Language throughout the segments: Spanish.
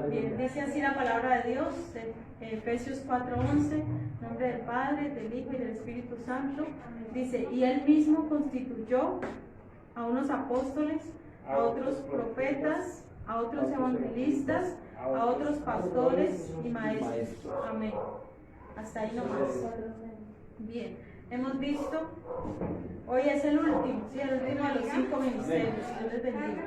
Bien, dice así la palabra de Dios, Efesios 4:11, en nombre del Padre, del Hijo y del Espíritu Santo. Dice, y Él mismo constituyó a unos apóstoles, a otros profetas, a otros evangelistas, a otros pastores y maestros. Amén. Hasta ahí nomás. Bien, hemos visto, hoy es el último, ¿sí? El último de los 5 ministerios. Dios les bendiga.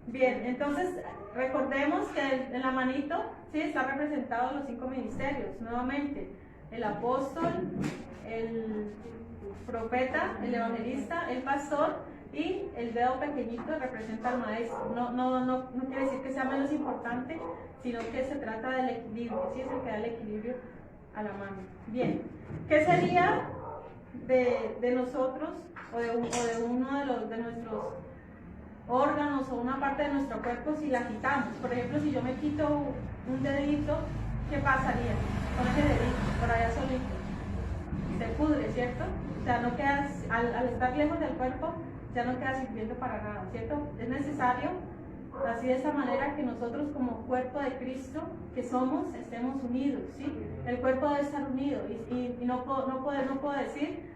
Bien, entonces recordemos que en la manito, ¿sí? Está representados los 5 ministerios, nuevamente, el apóstol, el profeta, el evangelista, el pastor, y el dedo pequeñito representa al maestro. No quiere decir que sea menos importante, sino que se trata del equilibrio, ¿sí? Es el que da el equilibrio a la mano. Bien, ¿qué sería de nosotros o de uno de nuestros órganos o una parte de nuestro cuerpo si la quitamos? Por ejemplo, si yo me quito un dedito, ¿qué pasaría con ese dedito por allá solito? Se pudre, ¿cierto? O sea, no queda, al estar lejos del cuerpo, ya no queda sirviendo para nada, ¿cierto? Es necesario, así de esa manera, que nosotros como cuerpo de Cristo que somos, estemos unidos, ¿sí? El cuerpo debe estar unido y no puedo decir,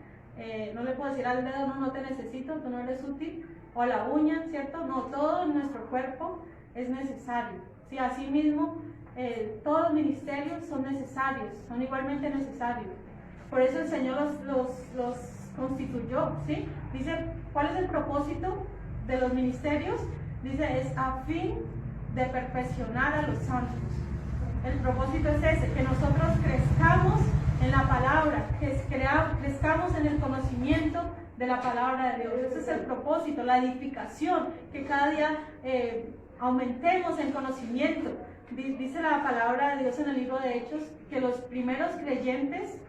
no le puedo decir al dedo, no te necesito, tú no eres útil, o a la uña, ¿cierto? No, todo en nuestro cuerpo es necesario, ¿sí? Asimismo, todos los ministerios son necesarios, son igualmente necesarios. Por eso el Señor los constituyó, ¿sí? Dice, ¿cuál es el propósito de los ministerios? Dice, es a fin de perfeccionar a los santos. El propósito es ese, que nosotros crezcamos en la palabra, que crezcamos en el conocimiento de la palabra de Dios. Ese es el propósito, la edificación, que cada día aumentemos en conocimiento. Dice la palabra de Dios en el libro de Hechos que los primeros creyentes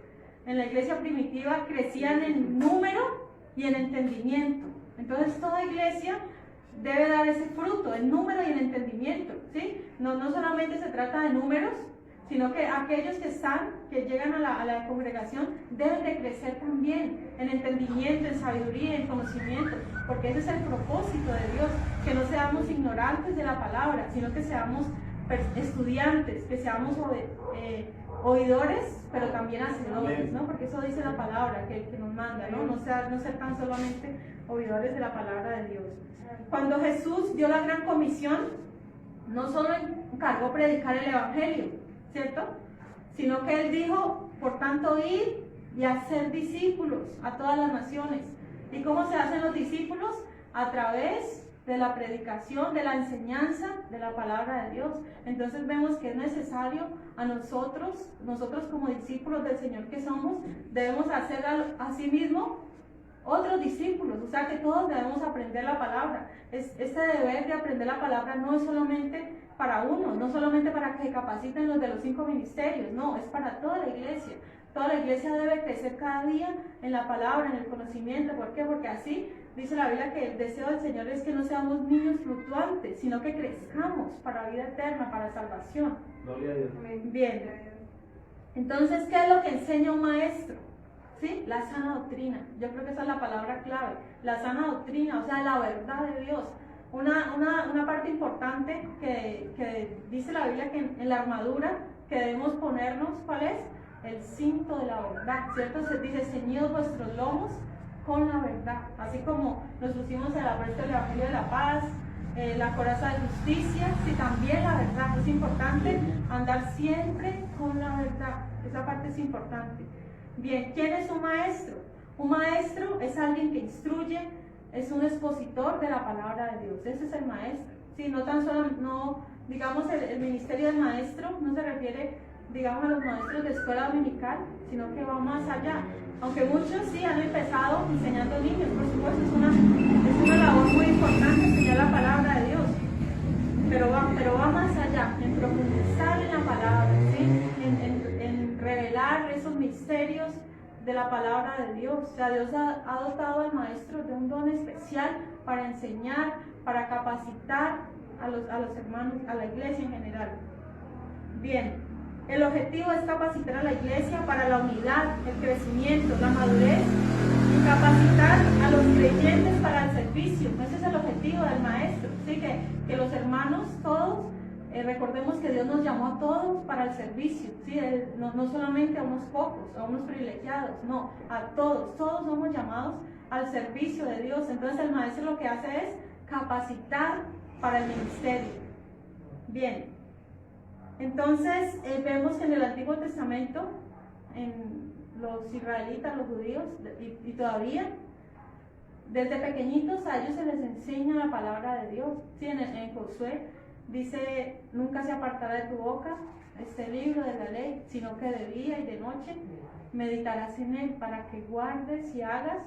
en la iglesia primitiva crecían en número y en entendimiento. Entonces toda iglesia debe dar ese fruto, en número y en entendimiento, ¿sí? No solamente se trata de números, sino que aquellos que llegan a la congregación deben de crecer también en entendimiento, en sabiduría, en conocimiento, porque ese es el propósito de Dios, que no seamos ignorantes de la palabra, sino que seamos estudiantes, que seamos oidores, pero también hacedores, ¿no? Porque eso dice la palabra que nos manda, ¿no? No ser tan solamente oidores de la palabra de Dios. Cuando Jesús dio la gran comisión, no solo encargó predicar el evangelio, ¿cierto? Sino que Él dijo, por tanto, ir y hacer discípulos a todas las naciones. ¿Y cómo se hacen los discípulos? A través de la predicación, de la enseñanza de la palabra de Dios. Entonces vemos que es necesario a nosotros como discípulos del Señor que somos, debemos hacer a sí mismo otros discípulos, o sea que todos debemos aprender la palabra. Este deber de aprender la palabra no es solamente para uno, no solamente para que capaciten los de los 5 ministerios, no, es para toda la iglesia. Toda la iglesia debe crecer cada día en la palabra, en el conocimiento. ¿Por qué? Porque así dice la Biblia que el deseo del Señor es que no seamos niños fluctuantes, sino que crezcamos para vida eterna, para salvación. Gloria a Dios. Bien. Entonces, ¿qué es lo que enseña un maestro? ¿Sí? La sana doctrina. Yo creo que esa es la palabra clave. La sana doctrina, o sea, la verdad de Dios. Una parte importante que dice la Biblia que en la armadura que debemos ponernos, ¿cuál es? El cinto de la verdad, ¿cierto? Se dice, ceñidos vuestros lomos con la verdad. Así como nos pusimos en la puerta del Evangelio de la Paz, la coraza de justicia, sí, también la verdad. Es importante andar siempre con la verdad. Esa parte es importante. Bien, ¿quién es un maestro? Un maestro es alguien que instruye, es un expositor de la palabra de Dios. Ese es el maestro. Sí, no tan solo, digamos, el ministerio del maestro no se refiere, digamos, a los maestros de escuela dominical, sino que va más allá. Aunque muchos sí han empezado enseñando niños, por supuesto, es una labor muy importante enseñar la palabra de Dios, pero va más allá, en profundizar en la palabra, ¿sí? en revelar esos misterios de la palabra de Dios. O sea, Dios ha dotado al maestro de un don especial para enseñar, para capacitar a los hermanos, a la iglesia en general. Bien, el objetivo es capacitar a la iglesia para la unidad, el crecimiento, la madurez y capacitar a los creyentes para el servicio. Ese es el objetivo del maestro, ¿sí? Que los hermanos todos, recordemos que Dios nos llamó a todos para el servicio, ¿sí? No solamente a unos pocos, a unos privilegiados, no, a todos somos llamados al servicio de Dios. Entonces el maestro lo que hace es capacitar para el ministerio. Bien, entonces vemos que en el Antiguo Testamento, en los israelitas, los judíos, y todavía, desde pequeñitos a ellos se les enseña la palabra de Dios. Sí, en Josué dice: nunca se apartará de tu boca este libro de la ley, sino que de día y de noche meditarás en él, para que guardes y hagas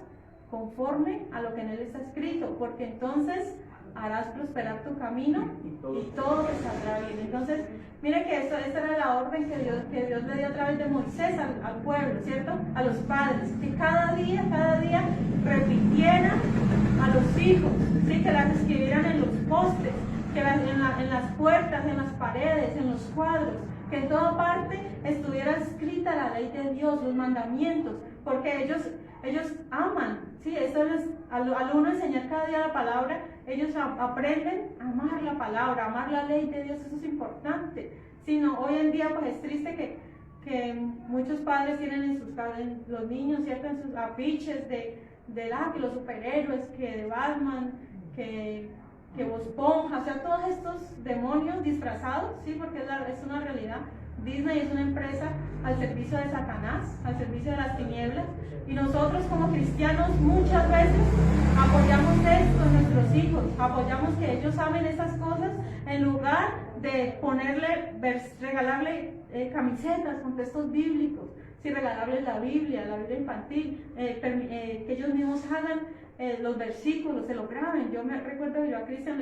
conforme a lo que en él está escrito, porque entonces harás prosperar tu camino y todo te saldrá bien. Entonces, mire que esta era la orden que Dios le dio a través de Moisés al pueblo, ¿cierto? A los padres, que cada día repitieran a los hijos, ¿sí? Que las escribieran en los postes, que en las puertas, en las paredes, en los cuadros, que en toda parte estuviera escrita la ley de Dios, los mandamientos, porque ellos aman, ¿sí? Eso al uno enseñar cada día la palabra, ellos aprenden a amar la palabra, a amar la ley de Dios. Eso es importante. Sino hoy en día pues es triste que muchos padres tienen en sus casas, los niños, ¿cierto? En sus afiches que los superhéroes, que de Batman, que Bob Esponja, o sea, todos estos demonios disfrazados, ¿sí? Porque es una realidad. Disney es una empresa al servicio de Satanás, al servicio de las tinieblas, y nosotros como cristianos muchas veces apoyamos esto en nuestros hijos, apoyamos que ellos amen esas cosas en lugar de regalarle camisetas con textos bíblicos, sí, regalarles la Biblia infantil, que ellos mismos hagan los versículos, se lo graben. Yo me recuerdo que yo a Cristian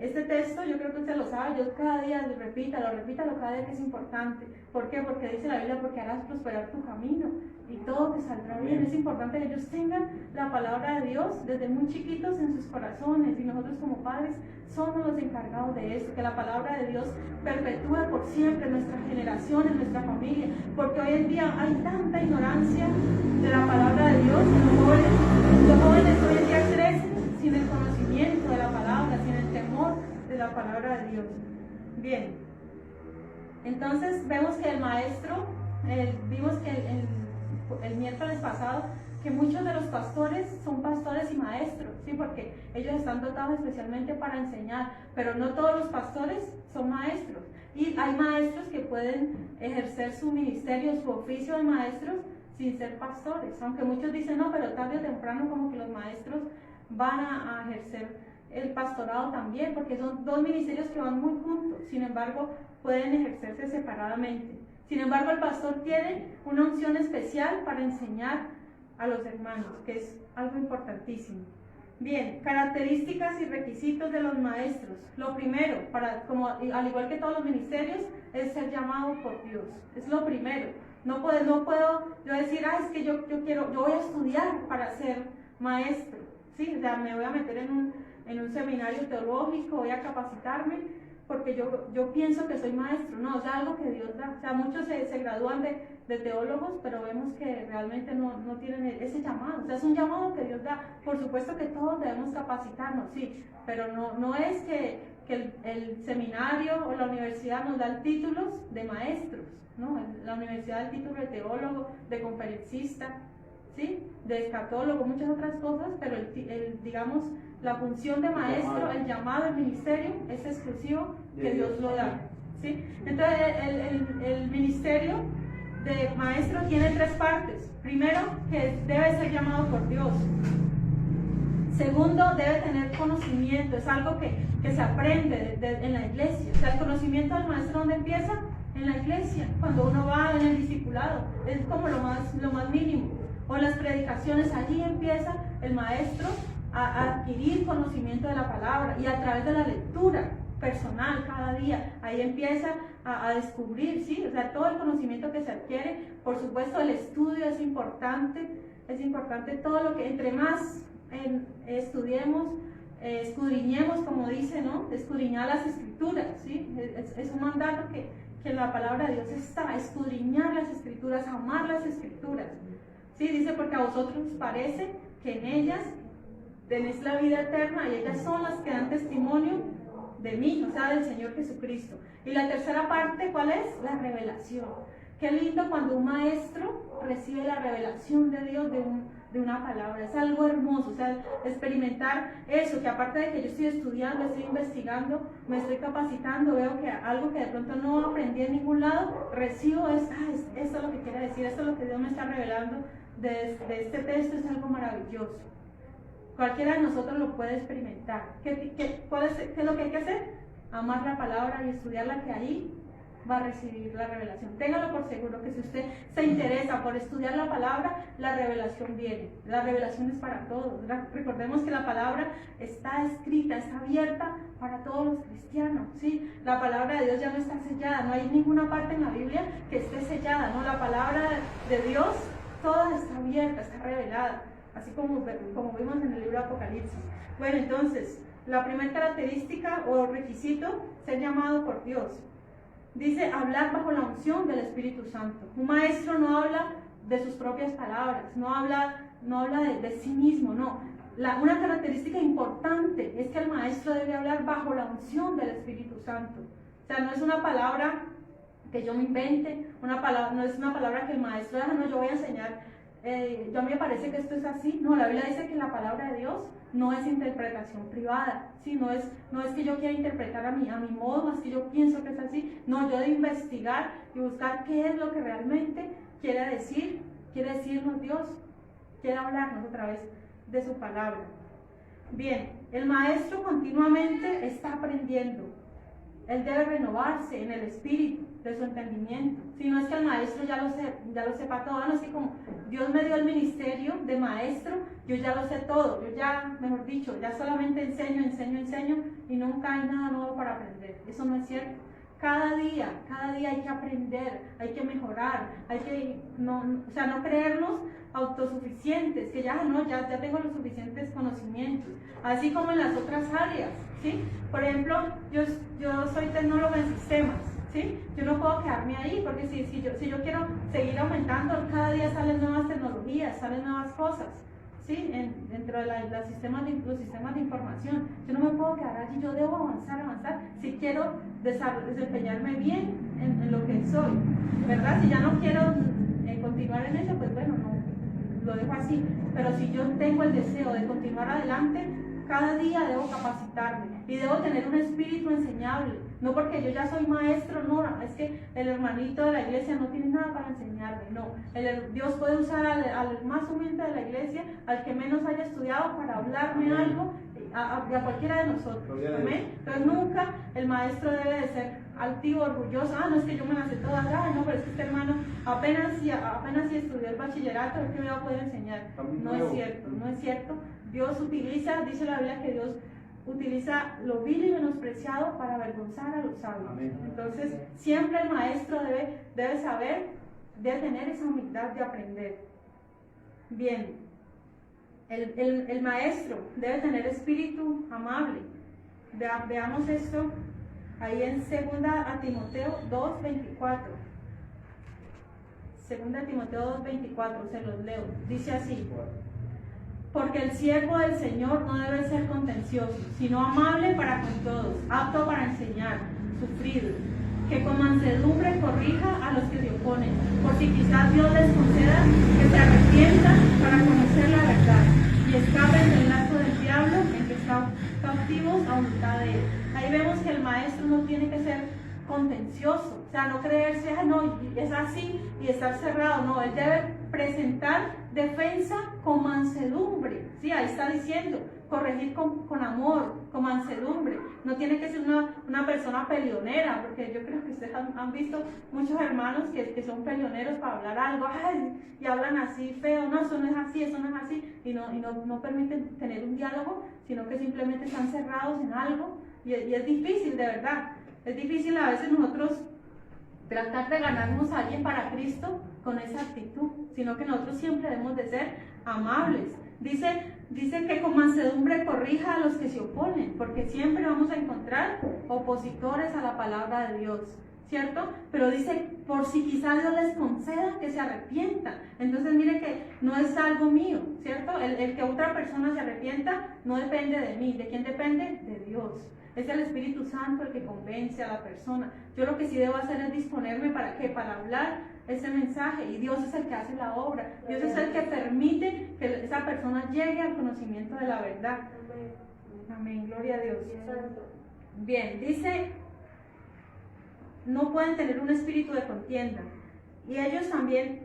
este texto, yo creo que usted lo sabe, yo cada día repítalo cada día, que es importante. ¿Por qué? Porque dice la Biblia: porque harás prosperar tu camino y todo te saldrá bien. Es importante que ellos tengan la palabra de Dios desde muy chiquitos en sus corazones, y nosotros como padres somos los encargados de eso, que la palabra de Dios perpetúe por siempre en nuestra generación, en nuestra familia, porque hoy en día hay tanta ignorancia de la palabra de Dios, y los jóvenes hoy en día crecen sin el conocimiento de la palabra, sin el temor de la palabra de Dios. Bien, entonces vemos que el maestro, vimos que el miércoles pasado, que muchos de los pastores son pastores y maestros, ¿sí? Porque ellos están dotados especialmente para enseñar, pero no todos los pastores son maestros. Y hay maestros que pueden ejercer su ministerio, su oficio de maestros, sin ser pastores, aunque muchos dicen: no, pero tarde o temprano como que los maestros van a ejercer el pastorado también, porque son dos ministerios que van muy juntos. Sin embargo, pueden ejercerse separadamente. Sin embargo, el pastor tiene una unción especial para enseñar a los hermanos, que es algo importantísimo. Bien, características y requisitos de los maestros. Lo primero, al igual que todos los ministerios, es ser llamado por Dios. Es lo primero. No puedo yo decir: es que yo voy a estudiar para ser maestro, ¿sí? O sea, me voy a meter en un seminario teológico, voy a capacitarme porque yo pienso que soy maestro. No, es algo que Dios da. O sea, muchos se gradúan de teólogos, pero vemos que realmente no tienen ese llamado. O sea, es un llamado que Dios da. Por supuesto que todos debemos capacitarnos, sí, pero no es que el seminario o la universidad nos da títulos de maestros, ¿no? La universidad da el título de teólogo, de conferencista, ¿sí? De escatólogo, muchas otras cosas, pero digamos, la función de maestro, el llamado, el ministerio, es exclusivo que Dios lo da, ¿sí? Entonces, el ministerio de maestro tiene tres partes. Primero, que debe ser llamado por Dios. Segundo, debe tener conocimiento. Es algo que se aprende en la iglesia. O sea, el conocimiento del maestro, ¿dónde empieza? En la iglesia, cuando uno va en el discipulado. Es como lo más mínimo. O las predicaciones, allí empieza el maestro a adquirir conocimiento de la palabra, y a través de la lectura personal cada día, ahí empieza a descubrir, ¿sí? O sea, todo el conocimiento que se adquiere. Por supuesto, el estudio es importante todo lo que, entre más estudiemos, escudriñemos, como dice, ¿no? Escudriñar las escrituras, ¿sí? Es un mandato que en la palabra de Dios está: escudriñar las escrituras, amar las escrituras, ¿sí? Dice: porque a vosotros parece que en ellas tenéis la vida eterna y ellas son las que dan testimonio de mí, o sea, del Señor Jesucristo. Y la tercera parte, ¿cuál es? La revelación. Qué lindo cuando un maestro recibe la revelación de Dios de una palabra. Es algo hermoso, o sea, experimentar eso, que aparte de que yo estoy estudiando, estoy investigando, me estoy capacitando, veo que algo que de pronto no aprendí en ningún lado, recibo esto es lo que quiere decir, esto es lo que Dios me está revelando de este texto, es algo maravilloso. Cualquiera de nosotros lo puede experimentar. ¿Qué es lo que hay que hacer? Amar la palabra y estudiarla, que ahí va a recibir la revelación. Téngalo por seguro que si usted se interesa por estudiar la palabra, la revelación viene. La revelación es para todos. Recordemos que la palabra está escrita, está abierta para todos los cristianos, ¿sí? La palabra de Dios ya no está sellada, no hay ninguna parte en la Biblia que esté sellada, ¿no? La palabra de Dios toda está abierta, está revelada, así como vimos en el libro de Apocalipsis. Bueno, entonces, la primera característica o requisito, ser llamado por Dios. Dice, hablar bajo la unción del Espíritu Santo. Un maestro no habla de sus propias palabras, no habla de sí mismo, no. Una característica importante es que el maestro debe hablar bajo la unción del Espíritu Santo. O sea, no es una palabra que yo me invente, no es una palabra que el maestro diga, no, yo voy a enseñar, yo a mí me parece que esto es así. No, la Biblia dice que la palabra de Dios no es interpretación privada, ¿sí? No es que yo quiera interpretar a mi modo, más que yo pienso que es así. No, yo de investigar y buscar qué es lo que realmente quiere decirnos Dios, quiere hablarnos a través de su palabra. Bien, el maestro continuamente está aprendiendo. Él debe renovarse en el espíritu de su entendimiento. Si no es que el maestro ya lo sepa todo, no es que como Dios me dio el ministerio de maestro, yo ya lo sé todo, yo ya, mejor dicho, ya solamente enseño y nunca hay nada nuevo para aprender. Eso no es cierto. Cada día hay que aprender, hay que mejorar, no creernos autosuficientes, que ya tengo los suficientes conocimientos, así como en las otras áreas, ¿sí? Por ejemplo, yo soy tecnólogo en sistemas, ¿sí? Yo no puedo quedarme ahí, porque si yo quiero seguir aumentando, cada día salen nuevas tecnologías, salen nuevas cosas, ¿sí? Dentro de los sistemas de información. Yo no me puedo quedar allí, yo debo avanzar, si quiero desempeñarme bien en lo que soy, ¿verdad? Si ya no quiero continuar en eso, pues bueno, no, lo dejo así. Pero si yo tengo el deseo de continuar adelante, cada día debo capacitarme y debo tener un espíritu enseñable. No porque yo ya soy maestro, no, es que el hermanito de la iglesia no tiene nada para enseñarme, no. Dios puede usar al más humilde de la iglesia, al que menos haya estudiado, para hablarme algo, a cualquiera de nosotros. ¿Amén? Entonces nunca el maestro debe de ser altivo, orgulloso. No es que yo me las sé todas, no, pero es que este hermano apenas si estudió el bachillerato, es que me va a poder enseñar. No es cierto. Dios utiliza, dice la Biblia que Dios utiliza lo vil y menospreciado para avergonzar a los sabios. Amén. Entonces, siempre el maestro debe saber, debe tener esa humildad de aprender. Bien, el maestro debe tener espíritu amable. Veamos esto ahí en 2 Timoteo 2:24. 2 Timoteo 2:24, se los leo. Dice así: porque el siervo del Señor no debe ser contencioso, sino amable para con todos, apto para enseñar, sufrido, que con mansedumbre corrija a los que se oponen, por si quizás Dios les conceda que se arrepientan para conocer la verdad y escapen del lazo del diablo en que están cautivos a voluntad de él. Ahí vemos que el maestro no tiene que ser contencioso, o sea, no creerse, no, es así y estar cerrado, no, él debe presentar defensa con mansedumbre, sí, ahí está diciendo, corregir con amor, con mansedumbre. No tiene que ser una persona peleonera, porque yo creo que ustedes han visto muchos hermanos que son peleoneros para hablar algo, y hablan así feo, no, eso no es así, y no permiten tener un diálogo, sino que simplemente están cerrados en algo, y es difícil, de verdad. Es difícil a veces nosotros tratar de ganarnos a alguien para Cristo con esa actitud, sino que nosotros siempre debemos de ser amables. Dice que con mansedumbre corrija a los que se oponen, porque siempre vamos a encontrar opositores a la palabra de Dios. ¿cierto? Pero dice, por si quizás Dios les conceda que se arrepientan. Entonces mire que no es algo mío, ¿cierto? El que otra persona se arrepienta no depende de mí. ¿De quién depende? De Dios. Es el Espíritu Santo el que convence a la persona. Yo lo que sí debo hacer es disponerme para ¿qué? Para hablar ese mensaje, y Dios es el que hace la obra. Dios es el que permite que esa persona llegue al conocimiento de la verdad. Amén, gloria a Dios. Bien, dice, no pueden tener un espíritu de contienda, y ellos también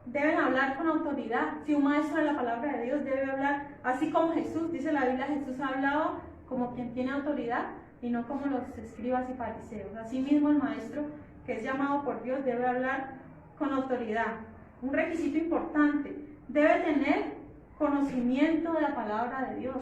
deben hablar con autoridad. Si un maestro de la palabra de Dios debe hablar así como Jesús, dice la Biblia, Jesús ha hablado como quien tiene autoridad y no como los escribas y fariseos. Asimismo, el maestro que es llamado por Dios debe hablar con autoridad. Un requisito importante, debe tener conocimiento de la palabra de Dios,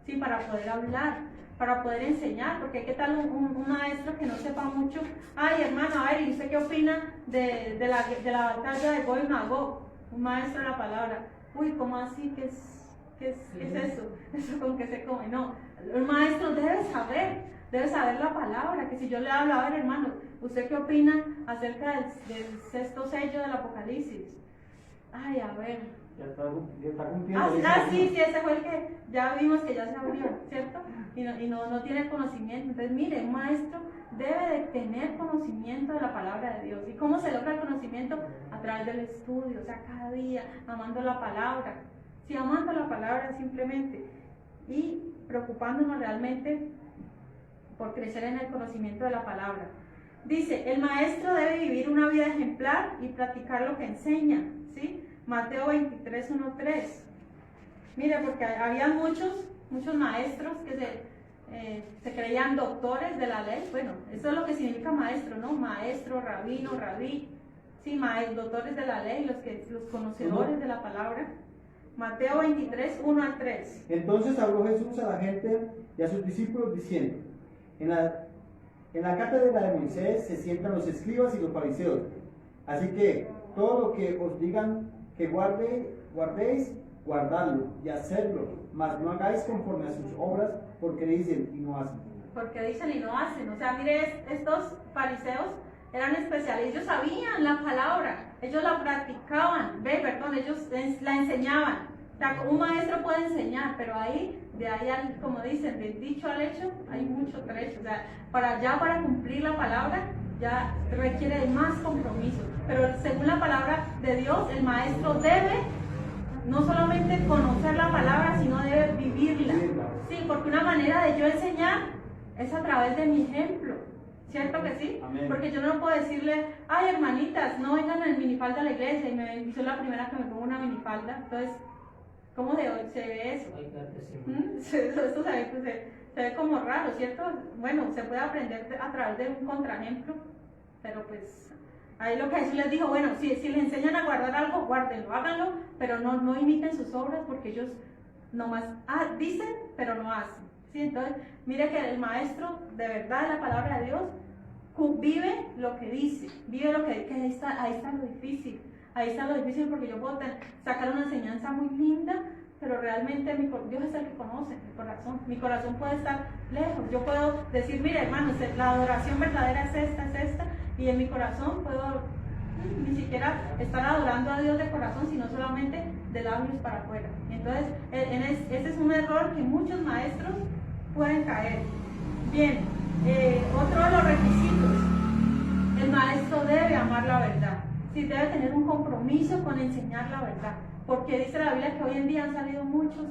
¿sí? Para poder hablar, para poder enseñar, porque ¿qué tal un maestro que no sepa mucho? Ay, hermano, a ver, ¿y usted qué opina de la batalla de Gog y Magog? Un maestro de la palabra. Uy, ¿cómo así? ¿Qué es eso? ¿Eso con qué se come? No, el maestro debe saber la palabra, que si yo le hablo, a ver, hermano, ¿usted qué opina acerca del sexto sello del Apocalipsis? Ay, a ver. Ya está cumpliendo. Sí, ese fue el que ya vimos que ya se abrió, ¿cierto? Y no tiene conocimiento. Entonces, mire, un maestro debe de tener conocimiento de la palabra de Dios. ¿Y cómo se logra el conocimiento? A través del estudio, o sea, cada día, amando la palabra. Sí, amando la palabra simplemente. Y preocupándonos realmente por crecer en el conocimiento de la palabra. Dice, el maestro debe vivir una vida ejemplar y practicar lo que enseña, ¿sí? Mateo 23, 1, 3. Mire, porque había muchos maestros que se creían doctores de la ley. Bueno, eso es lo que significa maestro, ¿no? Maestro, rabino, rabí. Sí, doctores de la ley, los conocedores de la palabra. Mateo 23, 1 al 3. Entonces habló Jesús a la gente y a sus discípulos diciendo, en la cátedra de Moisés se sientan los escribas y los fariseos. Así que todo lo que os digan que guardéis, guardadlo y hacedlo, mas no hagáis conforme a sus obras, porque dicen y no hacen. Porque dicen y no hacen. O sea, mire, estos fariseos eran especiales, ellos sabían la palabra, ellos la practicaban, ellos la enseñaban. O sea, un maestro puede enseñar, pero de ahí, como dicen, del dicho al hecho, hay mucho trecho. O sea, para cumplir la palabra, ya requiere de más compromiso. Pero según la palabra de Dios, el maestro debe no solamente conocer la palabra, sino debe vivirla. Sí, porque una manera de yo enseñar es a través de mi ejemplo. ¿Cierto que sí? Amén. Porque yo no puedo decirle, ay, hermanitas, no vengan en minifalda a la iglesia, y soy la primera que me pongo una minifalda. Entonces, ¿cómo se ve eso? Esto se ve como raro, ¿cierto? Bueno, se puede aprender a través de un contraejemplo, pero pues ahí lo que Jesús les dijo, bueno, si les enseñan a guardar algo, guárdenlo, háganlo, pero no imiten sus obras, porque ellos nomás dicen, pero no hacen. ¿Sí? Entonces, mire que el maestro de verdad de la palabra de Dios vive lo que dice, vive lo que ahí está lo difícil. Ahí está lo difícil, porque yo puedo sacar una enseñanza muy linda, pero realmente Dios es el que conoce mi corazón. Mi corazón puede estar lejos. Yo puedo decir, mire hermanos, la adoración verdadera es esta, y en mi corazón puedo ni siquiera estar adorando a Dios de corazón, sino solamente de labios para afuera. Entonces, ese es un error que muchos maestros pueden caer. Bien, otro de los requisitos, el maestro debe amar la verdad. Sí, debe tener un compromiso con enseñar la verdad, porque dice la Biblia que hoy en día han salido muchos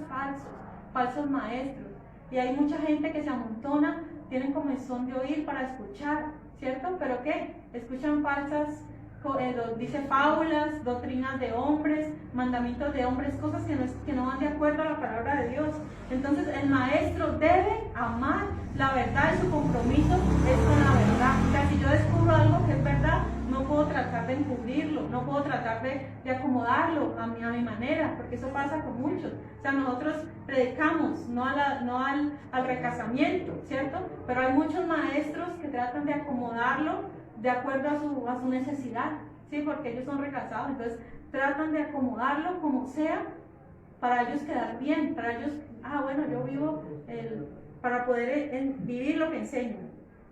falsos maestros, y hay mucha gente que se amontona, tienen comezón de oír para escuchar, ¿cierto? Pero ¿qué? Escuchan falsas, dice fábulas, doctrinas de hombres, mandamientos de hombres, cosas que no van de acuerdo a la palabra de Dios. Entonces el maestro debe amar la verdad, y su compromiso es con la verdad. O sea, si yo descubro algo que es verdad, no puedo tratar de encubrirlo, no puedo tratar de acomodarlo a mi manera, porque eso pasa con muchos. O sea, nosotros predicamos, no al recasamiento, ¿cierto? Pero hay muchos maestros que tratan de acomodarlo de acuerdo a su necesidad, ¿sí? Porque ellos son recasados, entonces tratan de acomodarlo como sea para ellos quedar bien, para ellos, bueno, yo vivo para poder vivir lo que enseño.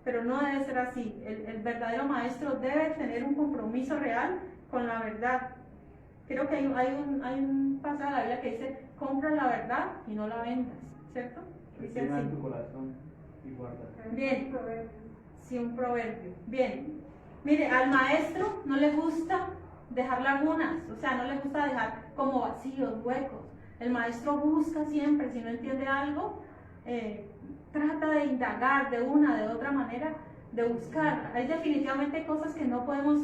pero no debe ser así. El verdadero maestro debe tener un compromiso real con la verdad. Creo que hay un pasaje de la Biblia que dice, compra la verdad y no la vendas, ¿cierto? Dice Estima así. en tu corazón y guarda. Bien, sí, un proverbio. Bien, mire, al maestro no le gusta dejar lagunas, o sea, no le gusta dejar como vacíos, huecos. El maestro busca siempre, si no entiende algo, trata de indagar de una, de otra manera, de buscar. Hay definitivamente cosas que no podemos,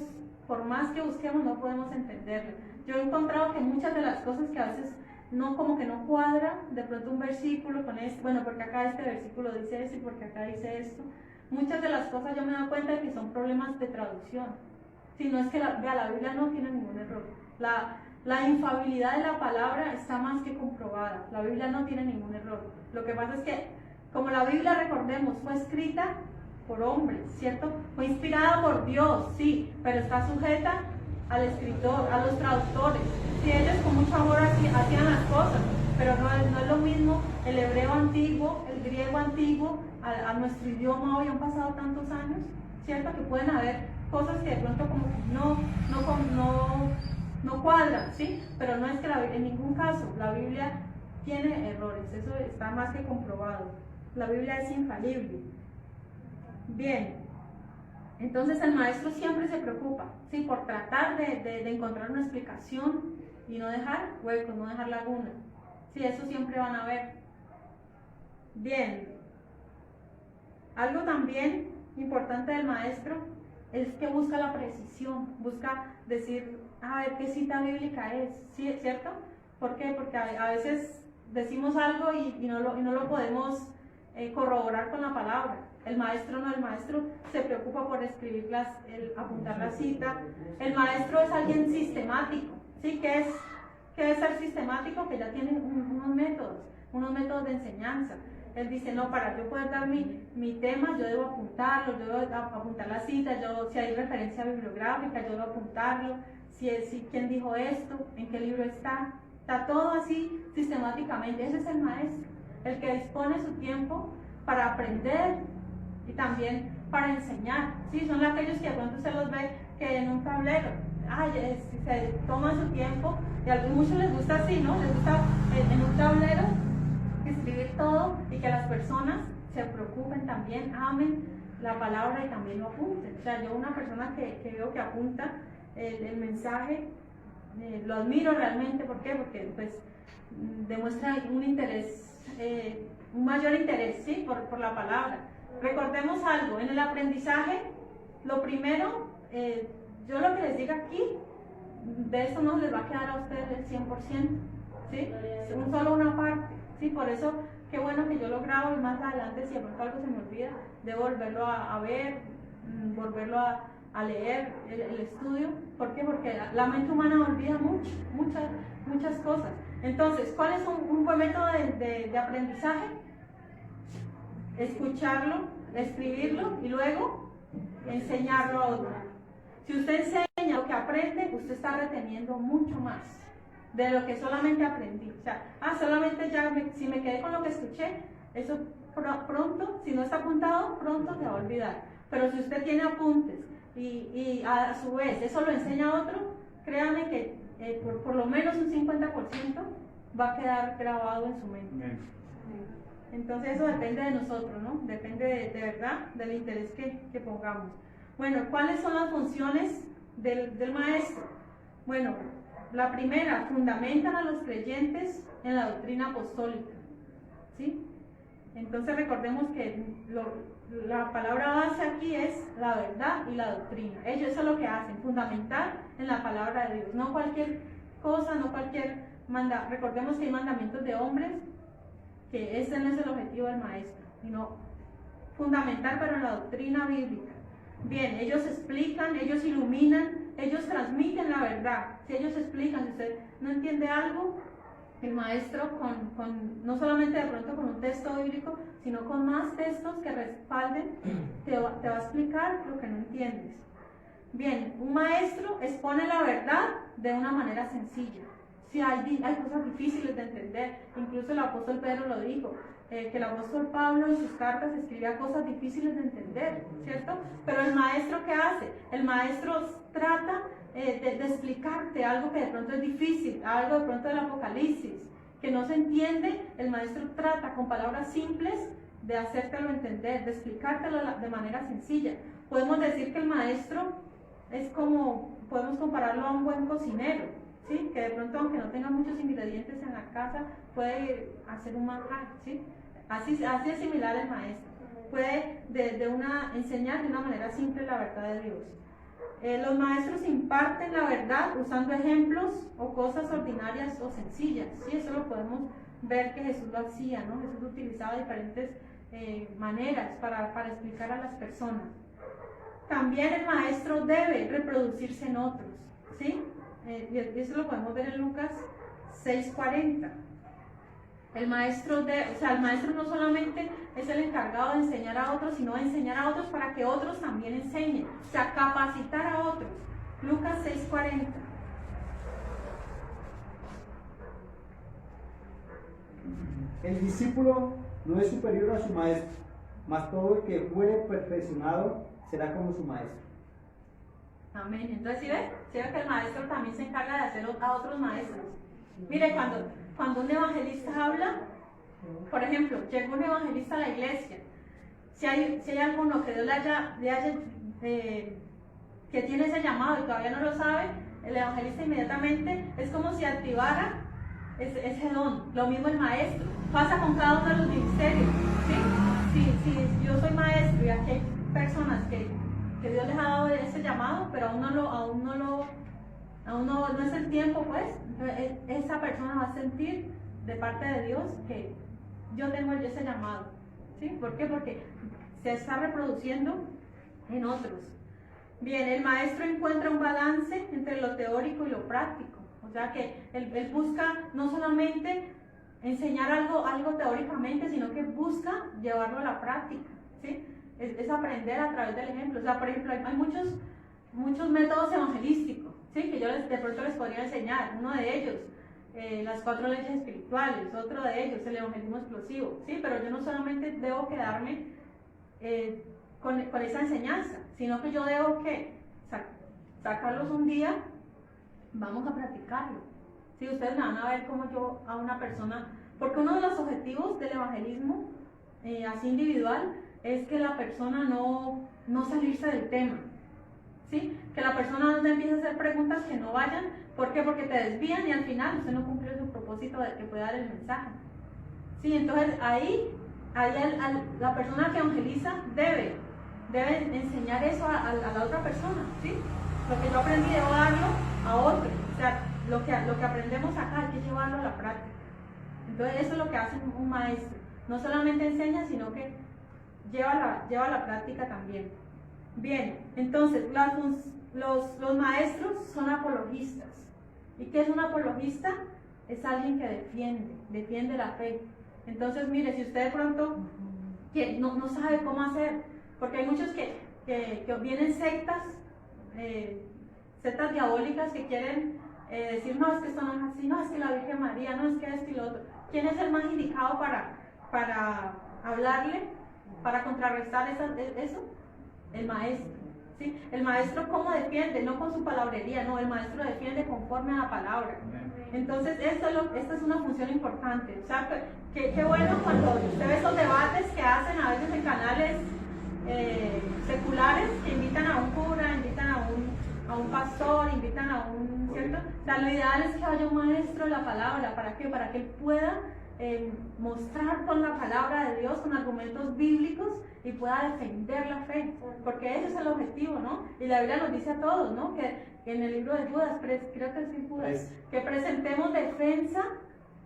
por más que busquemos, no podemos entenderlo. Yo he encontrado que muchas de las cosas que a veces no, como que no cuadra, de pronto un versículo con esto, bueno, porque acá este versículo dice esto y porque acá dice esto. Muchas de las cosas yo me he dado cuenta de que son problemas de traducción. Si no es que la Biblia no tiene ningún error. La infalibilidad de la palabra está más que comprobada. La Biblia no tiene ningún error. Lo que pasa es que, como la Biblia, recordemos, fue escrita por hombres, ¿cierto? Fue inspirada por Dios, sí, pero está sujeta al escritor, a los traductores. Si ellos con mucho amor hacían las cosas, pero no es lo mismo el hebreo antiguo, el griego antiguo, a nuestro idioma hoy han pasado tantos años, ¿cierto? Que pueden haber cosas que de pronto como no cuadran, ¿sí? Pero no es que en ningún caso la Biblia tiene errores, eso está más que comprobado. La Biblia es infalible. Bien, entonces el maestro siempre se preocupa, ¿sí? Por tratar de encontrar una explicación y no dejar huecos, no dejar lagunas. Sí, eso siempre van a ver. Bien, algo también importante del maestro es que busca la precisión, busca decir, a ver, ¿qué cita bíblica es? ¿Sí, ¿cierto? ¿Por qué? Porque a veces decimos algo y no lo podemos corroborar con la palabra. El maestro no, el maestro se preocupa por escribir apuntar la cita. El maestro es alguien sistemático, ¿sí? ¿Qué es ser sistemático? Que ya tiene unos métodos de enseñanza. Él dice, no, para yo poder dar mi tema, yo debo apuntarlo, yo debo apuntar la cita, si hay referencia bibliográfica, yo debo apuntarlo, si quién dijo esto, en qué libro está todo así sistemáticamente. Ese es el maestro, el que dispone su tiempo para aprender y también para enseñar, ¿sí? Son aquellos que de pronto usted los ve que en un tablero, se toman su tiempo, y a muchos les gusta así, ¿no? Les gusta en un tablero escribir todo y que las personas se preocupen también, amen la palabra y también lo apunten. O sea, yo una persona que veo que apunta el mensaje, lo admiro realmente. ¿Por qué? Porque pues demuestra un interés, un mayor interés, ¿sí? por la palabra. Recordemos algo, en el aprendizaje, lo primero, yo lo que les diga aquí, de eso no les va a quedar a ustedes el 100%, ¿sí? Solo una parte. Sí, por eso, qué bueno que yo lo grabo y más adelante, si de pronto algo se me olvida, debo volverlo a ver, volverlo a leer el estudio. ¿Por qué? Porque la mente humana olvida muchas cosas. Entonces, ¿cuál es un buen método de aprendizaje? Escucharlo, escribirlo y luego enseñarlo a otro. Si usted enseña lo que aprende, usted está reteniendo mucho más de lo que solamente aprendí. O sea, solamente si me quedé con lo que escuché, eso pronto, si no está apuntado, pronto se va a olvidar. Pero si usted tiene apuntes y a su vez eso lo enseña a otro, créame que por lo menos un 50% va a quedar grabado en su mente. Entonces eso depende de nosotros, ¿no? Depende de verdad del interés que pongamos. Bueno, ¿cuáles son las funciones del maestro? Bueno, la primera, fundamentan a los creyentes en la doctrina apostólica, ¿sí? Entonces recordemos que la palabra base aquí es la verdad y la doctrina. Ellos eso es lo que hacen, fundamentar en la palabra de Dios, no cualquier cosa, no cualquier mandamiento. Recordemos que hay mandamientos de hombres, que ese no es el objetivo del maestro, sino fundamentar, pero en la doctrina bíblica. Bien, ellos explican, ellos iluminan, ellos transmiten la verdad. Si ellos explican, si usted no entiende algo, el maestro no solamente de pronto con un texto bíblico, sino con más textos que respalden, te va a explicar lo que no entiendes. Bien, un maestro expone la verdad de una manera sencilla. Si hay cosas difíciles de entender, incluso el apóstol Pedro lo dijo, que el apóstol Pablo en sus cartas escribía cosas difíciles de entender, ¿cierto? Pero el maestro, ¿qué hace? El maestro trata de explicarte algo que de pronto es difícil, algo de pronto del Apocalipsis, que no se entiende. El maestro trata con palabras simples de hacértelo entender, de explicártelo de manera sencilla. Podemos decir que el maestro es como, podemos compararlo a un buen cocinero, ¿sí? Que de pronto, aunque no tenga muchos ingredientes en la casa, puede hacer un manjar, ¿sí? Así es similar el maestro. Puede enseñar de una manera simple la verdad de Dios. Los maestros imparten la verdad usando ejemplos o cosas ordinarias o sencillas, ¿sí? Eso lo podemos ver que Jesús lo hacía, ¿no? Jesús utilizaba diferentes maneras para explicar a las personas. También el maestro debe reproducirse en otros, ¿sí? Y eso lo podemos ver en Lucas 6:40. El maestro no solamente es el encargado de enseñar a otros, sino de enseñar a otros para que otros también enseñen, o sea, capacitar a otros. Lucas 6:40. El discípulo no es superior a su maestro, mas todo el que fuere perfeccionado será como su maestro. Amén. Entonces, ¿sí ve? ¿Sí ve que el maestro también se encarga de hacer a otros maestros? Mire, cuando un evangelista habla, por ejemplo, llega un evangelista a la iglesia, si hay alguno que Dios le haya que tiene ese llamado y todavía no lo sabe, el evangelista inmediatamente es como si activara ese don. Lo mismo el maestro, pasa con cada uno de los ministerios, ¿sí? Si yo soy maestro y aquí hay personas que Dios les ha dado ese llamado, pero aún no es el tiempo, pues, esa persona va a sentir de parte de Dios que yo tengo ese llamado, ¿sí? ¿Por qué? Porque se está reproduciendo en otros. Bien, el maestro encuentra un balance entre lo teórico y lo práctico, o sea que él busca no solamente enseñar algo teóricamente, sino que busca llevarlo a la práctica, ¿sí? Es aprender a través del ejemplo. O sea, por ejemplo, hay muchos métodos evangelísticos, ¿sí? Que yo de pronto les podría enseñar. Uno de ellos, las 4 leyes espirituales; otro de ellos, el evangelismo explosivo, ¿sí? Pero yo no solamente debo quedarme con esa enseñanza, sino que yo debo sacarlos un día, vamos a practicarlo, ¿sí? Ustedes me van a ver cómo yo a una persona, porque uno de los objetivos del evangelismo así individual es que la persona no salirse del tema, ¿sí? Que la persona no se empiece a hacer preguntas que no vayan. ¿Por qué? Porque te desvían y al final usted no cumplió su propósito de que puede dar el mensaje, ¿sí? Entonces ahí la persona que evangeliza debe enseñar eso a la otra persona, ¿sí? Lo que yo aprendí debo darlo a otro. O sea, lo que aprendemos acá hay que llevarlo a la práctica. Entonces eso es lo que hace un maestro. No solamente enseña, sino que lleva la práctica también. Bien, entonces los maestros son apologistas. ¿Y qué es un apologista? Es alguien que defiende la fe. Entonces, mire, si usted de pronto que no sabe cómo hacer, porque hay muchos que vienen sectas diabólicas que quieren decir, no, es que esto no es así, no, es que la Virgen María, no, es que esto y lo otro. ¿Quién es el más indicado para hablarle, para contrarrestar eso? El maestro, ¿sí? El maestro, ¿cómo defiende? No con su palabrería, no, el maestro defiende conforme a la palabra. Entonces, esta es una función importante. O sea, qué bueno cuando usted ve esos debates que hacen a veces en canales seculares, que invitan a un cura, invitan a un pastor, invitan a un, ¿cierto? O sea, lo ideal es que vaya un maestro de la palabra. ¿Para qué? Para que él pueda mostrar con la palabra de Dios, con argumentos bíblicos, y pueda defender la fe, porque ese es el objetivo, ¿no? Y la Biblia nos dice a todos, ¿no? Que en el libro de Judas, creo que es Judas, que presentemos defensa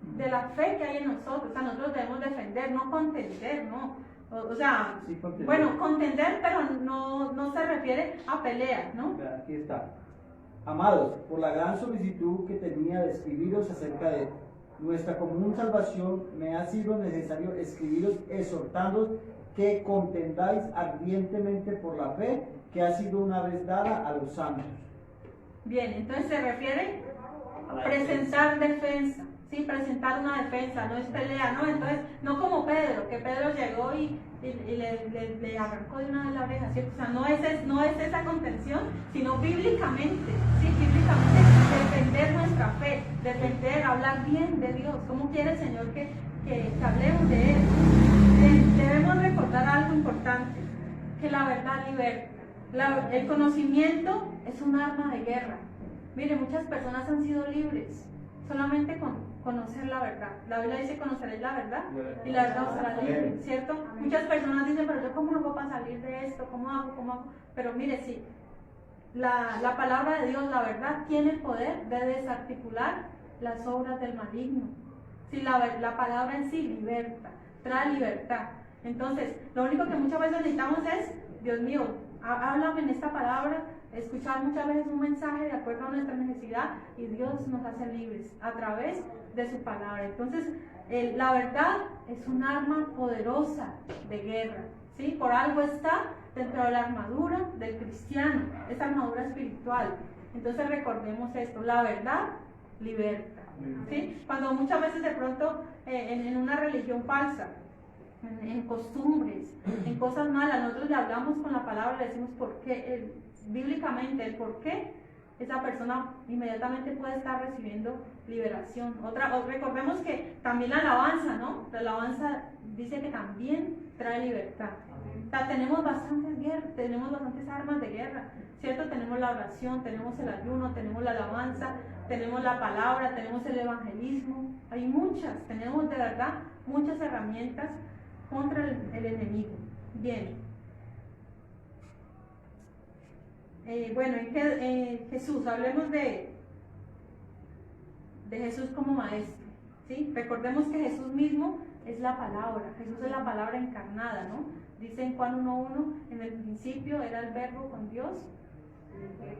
de la fe que hay en nosotros. O sea, nosotros debemos defender, no contender, ¿no? O sea, sí, bueno, contender, pero no se refiere a peleas, ¿no? Aquí está. Amados, por la gran solicitud que tenía de escribiros acerca de nuestra común salvación, me ha sido necesario escribiros exhortándoos que contendáis ardientemente por la fe que ha sido una vez dada a los santos. Bien, entonces se refiere a presentar defensa, ¿sí? Presentar una defensa, no es pelea, ¿no? Entonces, no como Pedro, que Pedro llegó y le arrancó de una de las orejas, ¿cierto? O sea, no es esa contención, sino bíblicamente, ¿sí? Bíblicamente defender nuestra fe, defender, hablar bien de Dios. ¿Cómo quiere el Señor que hablemos de Él? Debemos recordar algo importante, que la verdad liberta. El conocimiento es un arma de guerra. Mire, muchas personas han sido libres solamente con conocer la verdad. La Biblia dice: conoceréis la verdad y la verdad os hará libre, ¿cierto? Muchas personas dicen: pero yo cómo hago para salir de esto, cómo hago. Pero mire, sí, la palabra de Dios, la verdad, tiene el poder de desarticular las obras del maligno. Sí, la palabra en sí liberta, trae libertad. Entonces, lo único que muchas veces necesitamos es: Dios mío, háblame en esta palabra. Escuchar muchas veces un mensaje de acuerdo a nuestra necesidad, y Dios nos hace libres a través de su palabra. Entonces, la verdad es un arma poderosa de guerra, ¿sí? Por algo está dentro de la armadura del cristiano, esa armadura espiritual. Entonces, recordemos esto: la verdad liberta, ¿sí? Cuando muchas veces de pronto en una religión falsa, en costumbres, en cosas malas, nosotros le hablamos con la palabra, le decimos por qué, bíblicamente el por qué, esa persona inmediatamente puede estar recibiendo liberación. Recordemos que también la alabanza, ¿no? La alabanza dice que también trae libertad. O sea, tenemos bastantes guerras, tenemos bastantes armas de guerra, ¿cierto? Tenemos la oración, tenemos el ayuno, tenemos la alabanza, tenemos la palabra, tenemos el evangelismo. Hay muchas, tenemos de verdad muchas herramientas contra el enemigo. Bien. Bueno, Jesús, hablemos de Jesús como maestro, ¿sí? Recordemos que Jesús mismo es la palabra, Jesús es la palabra encarnada, ¿no? Dice en Juan 1:1: en el principio era el verbo con Dios,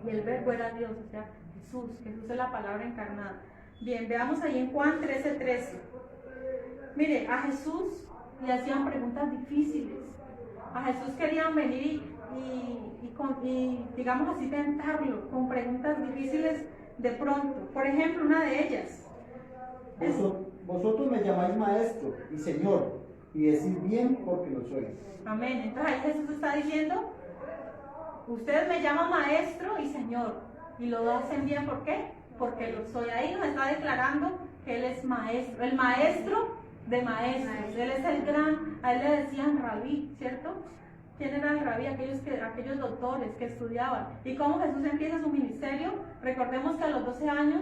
y el verbo era Dios. O sea, Jesús es la palabra encarnada. Bien, veamos ahí en Juan 13:13. Mire, a Jesús le hacían preguntas difíciles. A Jesús querían venir y digamos así, tentarlo con preguntas difíciles de pronto. Por ejemplo, una de ellas: vosotros me llamáis maestro y señor, y decís bien porque lo sois. Amén. Entonces ahí Jesús está diciendo: ustedes me llaman maestro y señor, y lo hacen bien. ¿Por qué? Porque lo soy. Ahí nos está declarando que Él es maestro, el maestro de maestros. Él es el gran, a Él le decían rabí, ¿cierto? ¿Quién era el rabí? Aquellos doctores que estudiaban. ¿Y cómo Jesús empieza su ministerio? Recordemos que a los 12 años,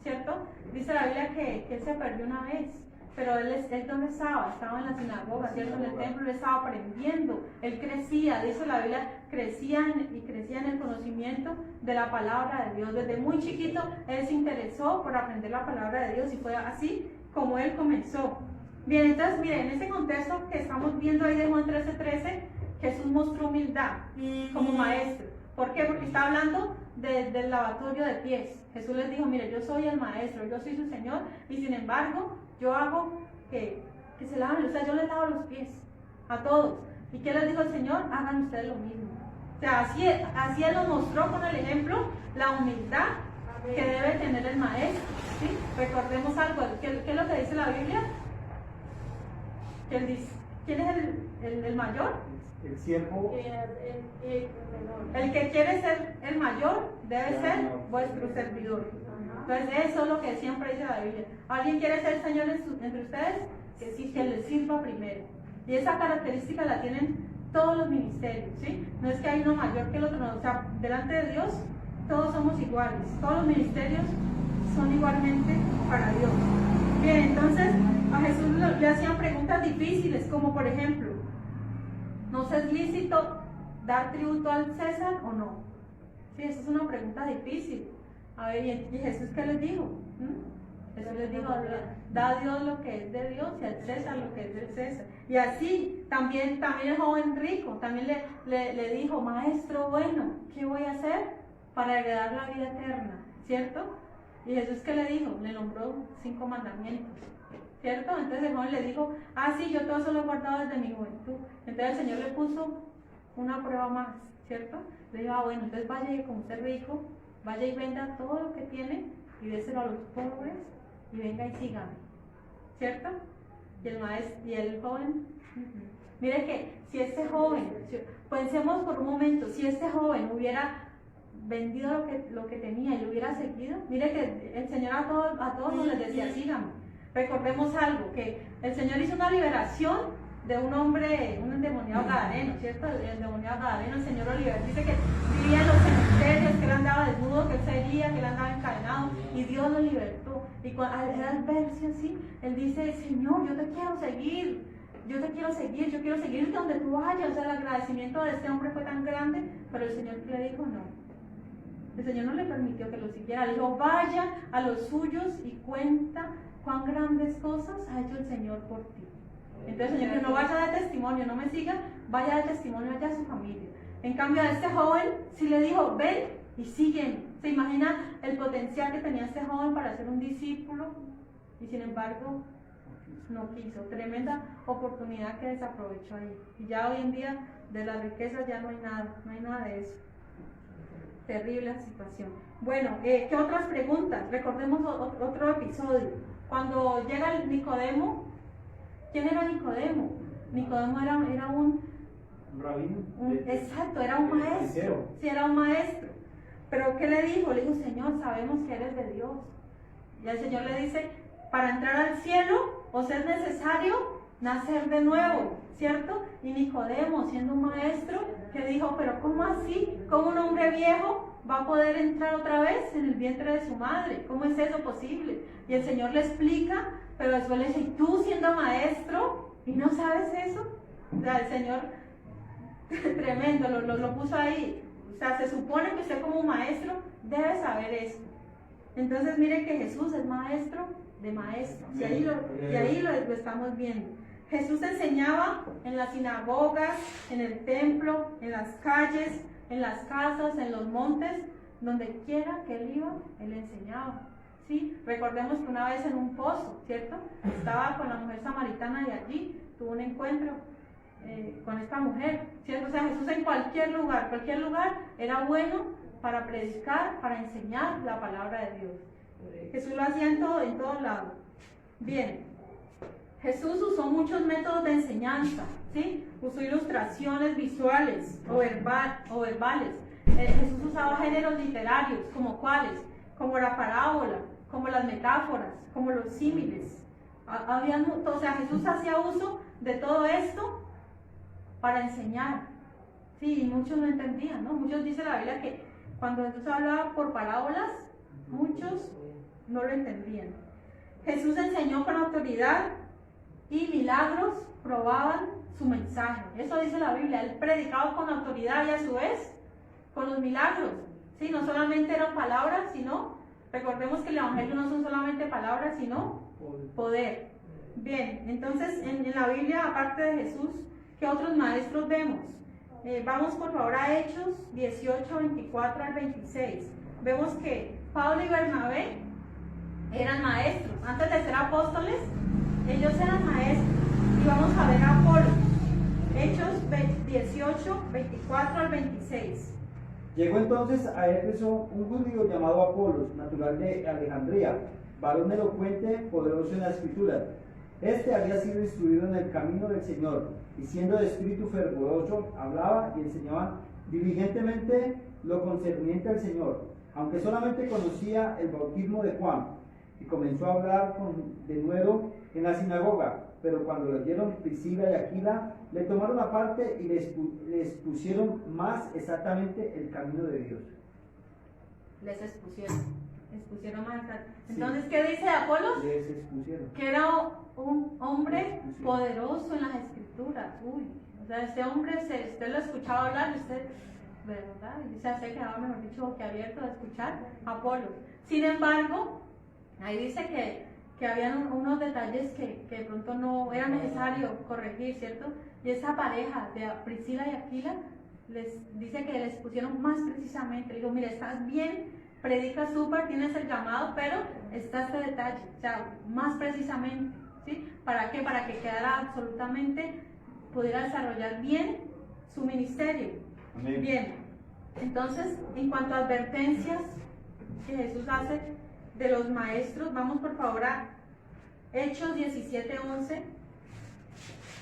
¿cierto? Dice la Biblia que Él se perdió una vez. Pero él ¿dónde estaba? Estaba en la sinagoga, ¿cierto? En el templo. Él estaba aprendiendo. Él crecía, dice la Biblia, crecía en el conocimiento de la palabra de Dios. Desde muy chiquito Él se interesó por aprender la palabra de Dios, y fue así como Él comenzó. Bien, entonces, miren, en ese contexto que estamos viendo ahí de Juan 13:13, Jesús mostró humildad como maestro. ¿Por qué? Porque está hablando del lavatorio de pies. Jesús les dijo: mire, yo soy el maestro, yo soy su Señor, y sin embargo, yo hago que se laven. O sea, yo les lavo los pies a todos. ¿Y qué les dijo el Señor? Hagan ustedes lo mismo. O sea, así Él nos mostró con el ejemplo la humildad que debe tener el maestro, ¿sí? Recordemos algo. ¿Qué es lo que dice la Biblia? ¿Quién es el mayor? El siervo. El que quiere ser el mayor debe ser vuestro servidor. Entonces, eso es lo que siempre dice la Biblia. ¿Alguien quiere ser Señor entre ustedes? Que les sirva primero. Y esa característica la tienen todos los ministerios, ¿sí? No es que hay uno mayor que el otro, no. O sea, delante de Dios todos somos iguales. Todos los ministerios son igualmente para Dios. Bien, entonces a Jesús le hacían preguntas difíciles, como por ejemplo: ¿nos es lícito dar tributo al César o no? Sí, esa es una pregunta difícil. A ver, ¿y Jesús qué les dijo? Jesús les dijo: da a Dios lo que es de Dios, y al César lo que es del César. Y así, también el joven rico, también le dijo: maestro bueno, ¿qué voy a hacer para heredar la vida eterna? ¿Cierto? Y Jesús ¿qué le dijo? Le nombró 5 mandamientos, ¿cierto? Entonces el joven le dijo: sí, yo todo eso lo he guardado desde mi juventud. Entonces el Señor le puso una prueba más, ¿cierto? Le dijo: bueno, entonces vaya y como usted es rico, vaya y venda todo lo que tiene y déselo a los pobres, y venga y sígame, ¿cierto? Y el maestro, y el joven, mire que si este joven, pensemos por un momento, si este joven hubiera vendido lo que tenía y lo hubiera seguido, mire que el Señor a todos nos les decía, síganme. Recordemos algo, que el Señor hizo una liberación de un hombre, un endemoniado gadareno, ¿cierto? El endemoniado gadareno, el Señor lo liberó, dice que vivía en los cementerios, que él andaba desnudo, que él se hería, que él andaba encadenado, y Dios lo libertó. Y al verse así, él dice, Señor, yo te quiero seguir, yo quiero seguir donde tú vayas. O sea, el agradecimiento de este hombre fue tan grande, pero el Señor le dijo no. El Señor no le permitió que lo siguiera, le dijo, vaya a los suyos y cuenta cuán grandes cosas ha hecho el Señor por ti. Entonces el Señor dijo, no vaya de testimonio, no me siga, vaya de testimonio allá a su familia. En cambio a este joven sí le dijo, ven y sígueme. ¿Se imagina el potencial que tenía este joven para ser un discípulo? Y sin embargo no quiso. Tremenda oportunidad que desaprovechó ahí. Y ya hoy en día de las riquezas ya no hay nada de eso. Terrible la situación. Bueno, ¿qué otras preguntas? Recordemos otro episodio. Cuando llega el Nicodemo, ¿quién era Nicodemo? Nicodemo era un rabino. Exacto, era un maestro. Sí, era un maestro. Pero ¿qué le dijo? Le dijo, Señor, sabemos que eres de Dios. Y el Señor le dice, para entrar al cielo, os es necesario nacer de nuevo, ¿cierto? Y Nicodemo, siendo un maestro, que dijo, pero ¿cómo así? ¿Cómo un hombre viejo va a poder entrar otra vez en el vientre de su madre? ¿Cómo es eso posible? Y el Señor le explica, pero después le dice, ¿y tú siendo maestro y no sabes eso? O sea, el Señor, tremendo, lo puso ahí. O sea, se supone que usted como maestro debe saber esto. Entonces mire que Jesús es maestro de maestros, y ahí lo estamos viendo. Jesús enseñaba en las sinagogas, en el templo, en las calles, en las casas, en los montes, donde quiera que él iba, él enseñaba. ¿Sí? Recordemos que una vez en un pozo, ¿cierto? Estaba con la mujer samaritana y allí tuvo un encuentro con esta mujer, ¿cierto? O sea, Jesús en cualquier lugar era bueno para predicar, para enseñar la palabra de Dios. Jesús lo hacía en todos lados. Bien, Jesús usó muchos métodos de enseñanza, ¿sí? Usó ilustraciones visuales o verbales. Jesús usaba géneros literarios, como cuáles, como la parábola, como las metáforas, como los símiles. O sea, Jesús hacía uso de todo esto para enseñar. Sí, y muchos no entendían, ¿no? Muchos dice la Biblia que cuando Jesús hablaba por parábolas, muchos no lo entendían. Jesús enseñó con autoridad y milagros probaban su mensaje. Eso dice la Biblia. Él predicaba con autoridad y a su vez con los milagros. ¿Sí? No solamente eran palabras, sino, recordemos que el Evangelio no son solamente palabras, sino poder. Bien, entonces en la Biblia, aparte de Jesús, ¿qué otros maestros vemos? Vamos por favor a Hechos 18, 24 al 26. Vemos que Pablo y Bernabé eran maestros. Antes de ser apóstoles, ellos eran maestros. Y vamos a ver a Apolo. Hechos 18, 24 al 26. Llegó entonces a Éfeso un judío llamado Apolos, natural de Alejandría, varón elocuente, poderoso en la escritura. Este había sido instruido en el camino del Señor, y siendo de espíritu fervoroso, hablaba y enseñaba diligentemente lo concerniente al Señor, aunque solamente conocía el bautismo de Juan, y comenzó a hablar de nuevo en la sinagoga. Pero cuando lo oyeron Priscila y Aquila, le tomaron aparte y le expusieron más exactamente el camino de Dios. Les expusieron más exactamente. Entonces, ¿qué dice Apolos? Les expusieron. Que era un hombre poderoso en las escrituras. Uy, o sea, este hombre, usted lo escuchaba hablar y usted, ¿verdad? O sea, se quedaba, mejor dicho, boquiabierto de escuchar a Apolos. Sin embargo, ahí dice que habían unos detalles que de pronto no era necesario corregir, ¿cierto? Y esa pareja de Priscila y Aquila les dice que les pusieron más precisamente. Le digo, mira, estás bien, predicas súper, tienes el llamado, pero está este detalle, o sea, más precisamente, ¿sí? ¿Para qué? Para que quedara absolutamente, pudiera desarrollar bien su ministerio. Amén. Bien, entonces, en cuanto a advertencias que Jesús hace, de los maestros. Vamos por favor a Hechos 17:11.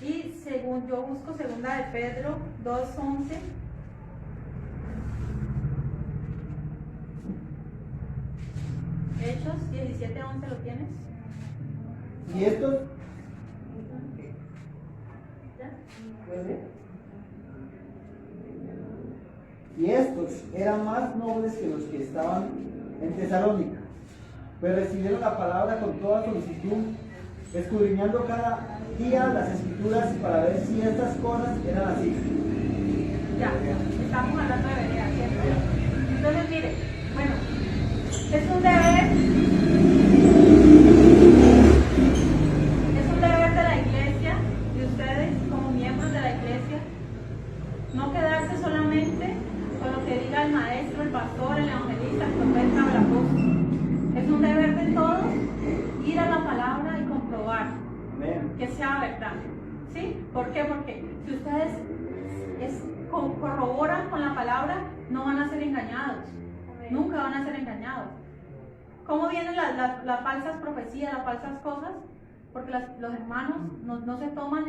Y según yo busco segunda de Pedro 2:11. Hechos 17:11, ¿lo tienes? Y estos, y estos eran más nobles que los que estaban en Tesalónica, pues recibieron la palabra con toda solicitud, escudriñando cada día las escrituras para ver si estas cosas eran así. Ya, estamos hablando de Berea, ¿cierto? Entonces, mire, bueno, es un deber de la iglesia, de ustedes como miembros de la iglesia, no quedarse solamente con lo que diga el maestro, el pastor, el evangelista, el profeta o el apóstol. Es un deber de todos ir a la palabra y comprobar que sea verdad. ¿Sí? ¿Por qué? Porque si ustedes corroboran con la palabra, no van a ser engañados. Nunca van a ser engañados. ¿Cómo vienen las falsas profecías, las falsas cosas? Porque los hermanos no se toman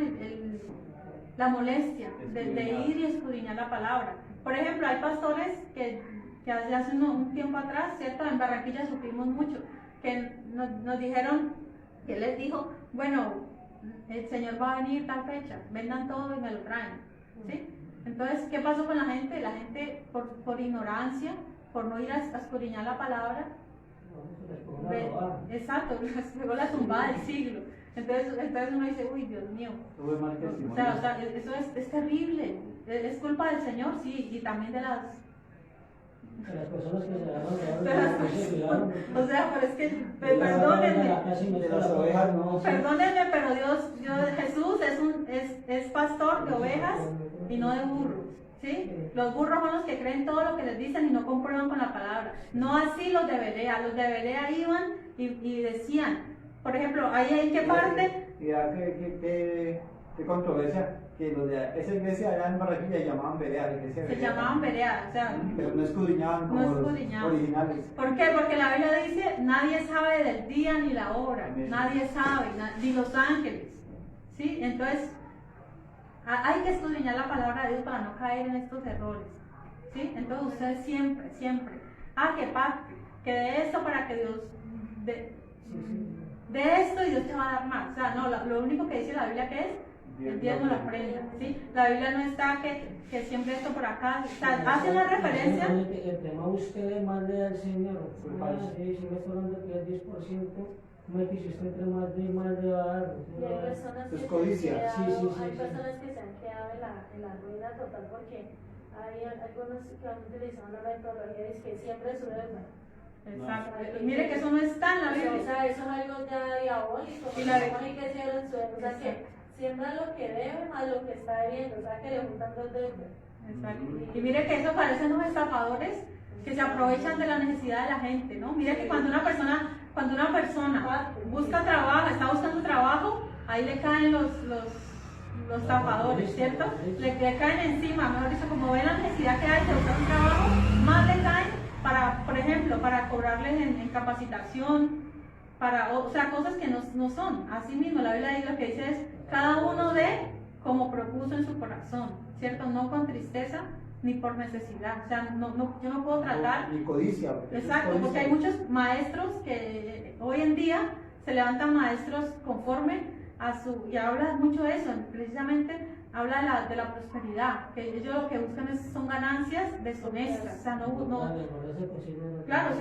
la molestia de ir y escudriñar la palabra. Por ejemplo, hay pastores que hace un tiempo atrás, ¿cierto? En Barranquilla sufrimos mucho, que nos dijeron, que les dijo, bueno, el Señor va a venir tal fecha, vendan todo y me lo traen. ¿Sí? Entonces, ¿qué pasó con la gente? La gente, por ignorancia, por no ir a escudriñar la palabra, exacto, les pegó la tumbada del siglo. Entonces uno dice, uy, Dios mío. O sea, eso es terrible. Es culpa del Señor, sí, y también de las personas que se dejaron. O sea, pero es que, perdónenme. De las ovejas no. Perdónenme, pero Jesús es pastor de ovejas y no de burros. ¿Sí? Los burros son los que creen todo lo que les dicen y no comprueban con la palabra. No así los de Berea. Los de Berea iban y decían, por ejemplo, ahí en qué parte. Mira qué controversia, que los de esa iglesia allá en Barranquilla llamaban Berea, la iglesia Se Berea. llamaban Berea, o sea, pero no escudriñaban como los originales. ¿Por qué? Porque la Biblia dice, nadie sabe del día ni la hora, Amén. nadie sabe, ni los ángeles. ¿Sí? Entonces, hay que escudriñar la palabra de Dios para no caer en estos errores. ¿Sí? Entonces, ustedes siempre, que de esto para que Dios de esto y Dios te va a dar más. O sea, no, lo único que dice la Biblia que es el diezmo, la ofrenda. ¿Sí? La Biblia no está que siempre esto por acá. O sea, hace una referencia. El tema usted más le da al Señor. Si me está hablando que el 10%, ¿cómo es que si usted entre más le va a dar? Y hay personas Es que codicia. hay personas que se han quedado en la ruina total porque hay algunos que han utilizado la metodología y que siempre su deuda. Exacto. Mire que eso no está en la Biblia. O sea, eso es algo ya diabólico. Y la hay que hacer en su deuda. O sea, que siembra lo que debe más lo que está debiendo. O sea, que le juntan dos deudas. Exacto. Y mire que eso parecen los estafadores que se aprovechan de la necesidad de la gente, ¿no? Mire que cuando una persona busca trabajo, está buscando trabajo, ahí le caen los estafadores, ¿cierto? Le caen encima, mejor dicho, como ven la necesidad que hay de buscar un trabajo, más le caen para, por ejemplo, para cobrarles en capacitación, o sea, cosas que no son. Así mismo, la Biblia lo que dice es, cada uno dé como propuso en su corazón, ¿cierto? No con tristeza ni por necesidad. O sea, yo no puedo tratar. Ni codicia. Exacto, porque hay muchos maestros que hoy en día se levantan maestros conforme a y habla mucho de eso, precisamente habla de la prosperidad, que ellos lo que buscan son ganancias deshonestas. O sea, claro,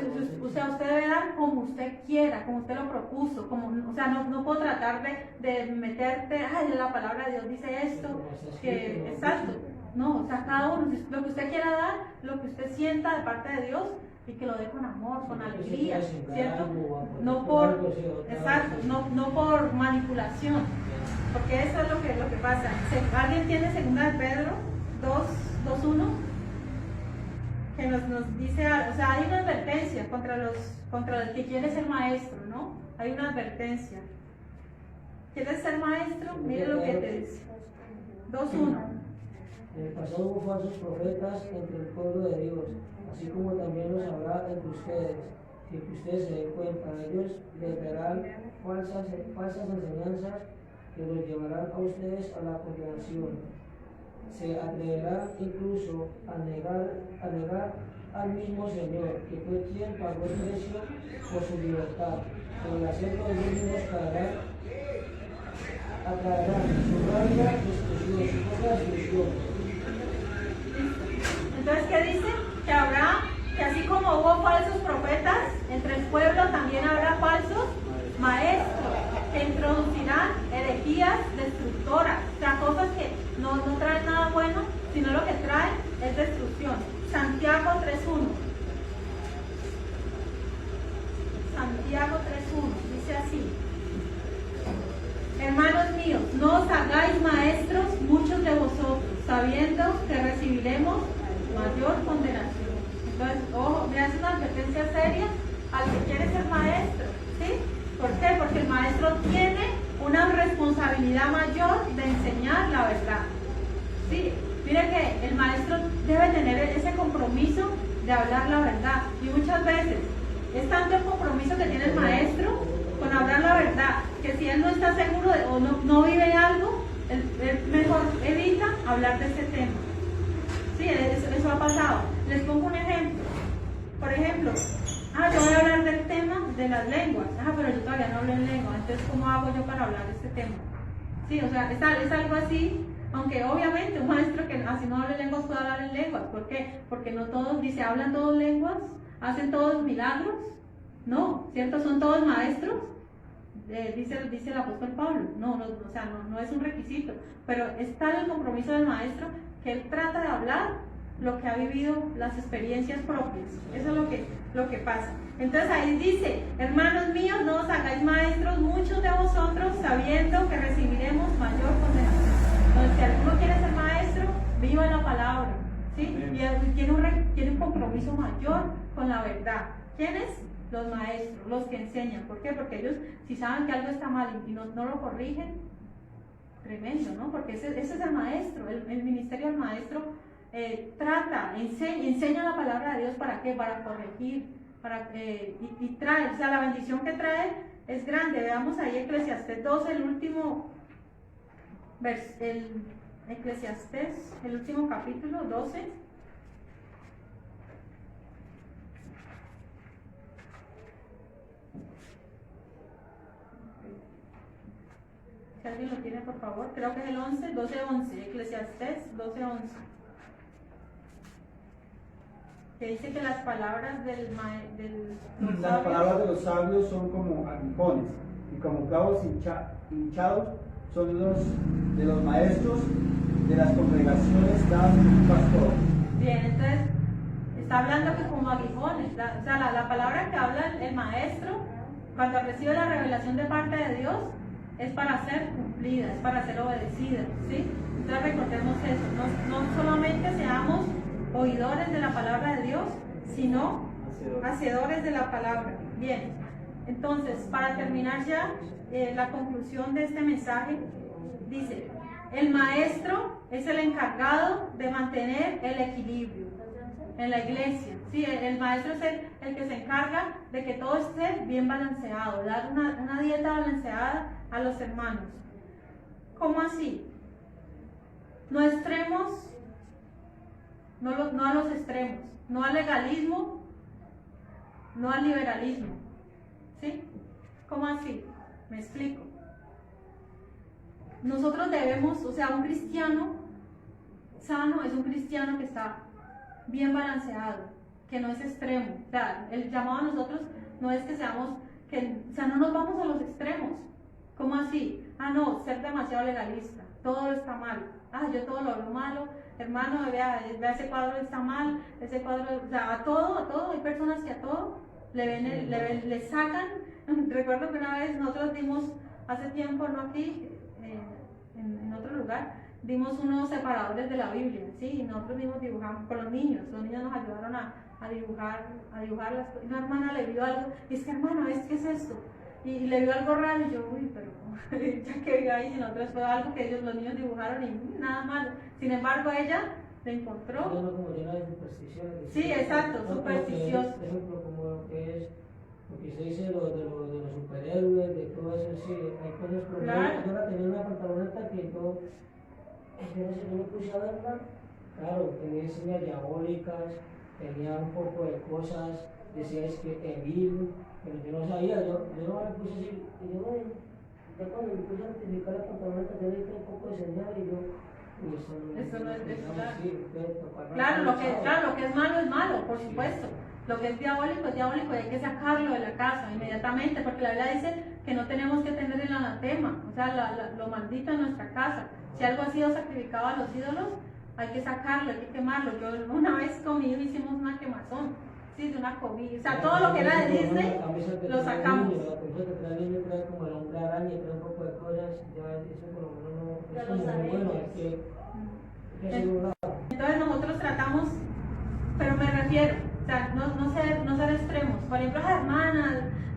o sea, usted debe dar como usted quiera, como usted lo propuso, o sea, no puedo tratar de meterte, la palabra de Dios dice esto, exacto. No, o sea, cada uno, lo que usted quiera dar, lo que usted sienta de parte de Dios y que lo dé con amor, con alegría, ¿cierto? No por manipulación, porque eso es lo que pasa. ¿Alguien tiene segunda de Pedro 2:1? Que nos dice, o sea, hay una advertencia contra el que quiere ser maestro, ¿no? Hay una advertencia. ¿Quieres ser maestro? Mire lo que te dice. 2:1. En el pasado hubo falsos profetas entre el pueblo de Dios, así como también los habrá entre ustedes. Si ustedes se den cuenta, ellos les darán falsas enseñanzas que los llevarán a ustedes a la condenación. Se atreverán incluso a negar al mismo Señor, que fue quien pagó el precio por su libertad. Con el acento de ellos mismos atraerán su rabia, destrucción, su propia destrucción. Entonces, ¿qué dice? Que habrá, que así como hubo falsos profetas, entre el pueblo también habrá falsos maestros que introducirán herejías destructoras, o sea, cosas que no traen nada bueno, sino lo que traen es destrucción. Santiago 3.1. Santiago 3.1 dice así: hermanos míos, no os hagáis maestros muchos de vosotros, sabiendo que recibiremos mayor condenación. Entonces, ojo, me hace una advertencia seria al que quiere ser maestro, ¿sí? ¿Por qué? Porque el maestro tiene una responsabilidad mayor de enseñar la verdad, ¿sí? Mire que el maestro debe tener ese compromiso de hablar la verdad, y muchas veces es tanto el compromiso que tiene el maestro con hablar la verdad, que si él no está seguro o no vive algo, él mejor evita hablar de ese tema. Sí, eso ha pasado. Les pongo un ejemplo. Por ejemplo, yo voy a hablar del tema de las lenguas. Pero yo todavía no hablo en lengua, entonces ¿cómo hago yo para hablar de este tema? Sí, o sea, es algo así, aunque obviamente un maestro que así no hable lenguas puede hablar en lenguas. ¿Por qué? Porque no todos, dice, hablan todos lenguas, hacen todos milagros. No, ¿cierto? Son todos maestros. Dice el apóstol Pablo. O sea, no es un requisito, pero está el compromiso del maestro que él trata de hablar lo que ha vivido, las experiencias propias. Eso es lo que pasa. Entonces ahí dice: hermanos míos, no os hagáis maestros muchos de vosotros, sabiendo que recibiremos mayor condenación. Entonces, si alguno quiere ser maestro, viva la palabra, ¿sí? Y tiene un compromiso mayor con la verdad. ¿Quiénes? Los maestros, los que enseñan. ¿Por qué? Porque ellos, si saben que algo está mal y no lo corrigen, tremendo, ¿no? Porque ese es el maestro, el ministerio del maestro enseña la palabra de Dios. ¿Para qué? Para corregir, y trae, o sea, la bendición que trae es grande. Veamos ahí Eclesiastés 12, el último Eclesiastés, el último capítulo 12. Si alguien lo tiene, por favor, creo que es el 12:11, Eclesiastés 12:11, que dice que las palabras las palabras de los sabios son como aguijones, y como clavos hinchados son los de los maestros de las congregaciones dadas por un pastor. Bien, entonces está hablando que como aguijones, o sea, la palabra que habla el maestro cuando recibe la revelación de parte de Dios es para ser cumplida, es para ser obedecida, ¿sí? Entonces recordemos eso, no solamente seamos oidores de la palabra de Dios, sino hacedores de la palabra. Bien, entonces, para terminar ya la conclusión de este mensaje, dice: el maestro es el encargado de mantener el equilibrio en la iglesia. Sí, el maestro es el que se encarga de que todo esté bien balanceado, dar una dieta balanceada a los hermanos. ¿Cómo así? No extremos, no a los extremos, no al legalismo, no al liberalismo. ¿Sí? ¿Cómo así? Me explico. Nosotros debemos, o sea, un cristiano sano es un cristiano que está bien balanceado, que no es extremo. O sea, el llamado a nosotros no es que seamos, o sea, no nos vamos a los extremos. ¿Cómo así? No, ser demasiado legalista, todo está mal. Yo todo lo veo malo, hermano, vea ese cuadro está mal, ese cuadro, o sea, a todo, hay personas que a todo le sacan. Recuerdo que una vez nosotros dimos, hace tiempo, no aquí, en otro lugar, dimos unos separadores de la Biblia, ¿sí? Y nosotros mismos dibujamos con los niños nos ayudaron a dibujar las cosas. Una hermana le vio algo, y es que hermano, ¿qué es esto? Y le vio algo raro, y yo, pero ya que vio ahí, si nosotros fue algo que los niños dibujaron y nada malo. Sin embargo, ella le encontró. Como llena de supersticiones. Sí, exacto, supersticioso. Por ejemplo, como lo que es Porque usted dice de los superhéroes, de todo eso, sí, hay cosas como Claro. yo la tenía una pantaloneta que yo me puse a verla, claro, tenía señas diabólicas, tenía un poco de cosas, decía es que Evil, pero yo no sabía, yo no me puse así, y yo, ya cuando me puse a identificar la pantaloneta, yo vi un poco de señal y yo, uy, Eso no es claro. sí, entonces, tocaba Claro, lo analizar. que es malo, por supuesto. Lo que es diabólico y hay que sacarlo de la casa inmediatamente, porque la Biblia dice que no tenemos que tener el anatema, o sea, lo maldito en nuestra casa. Si algo ha sido sacrificado a los ídolos, hay que sacarlo, hay que quemarlo. Yo una vez con mi hijo hicimos una quemazón, sí, de una comida, o sea, todo lo que era de Disney, lo sacamos. La camisa que trae niño trae como el hombre araña, trae un poco de cosas, ya eso por lo menos no Ya es lo como muy sabemos. bueno, hay que hacer un lado. Entonces nosotros tratamos, pero me refiero, o sea, no ser extremos. Por ejemplo, las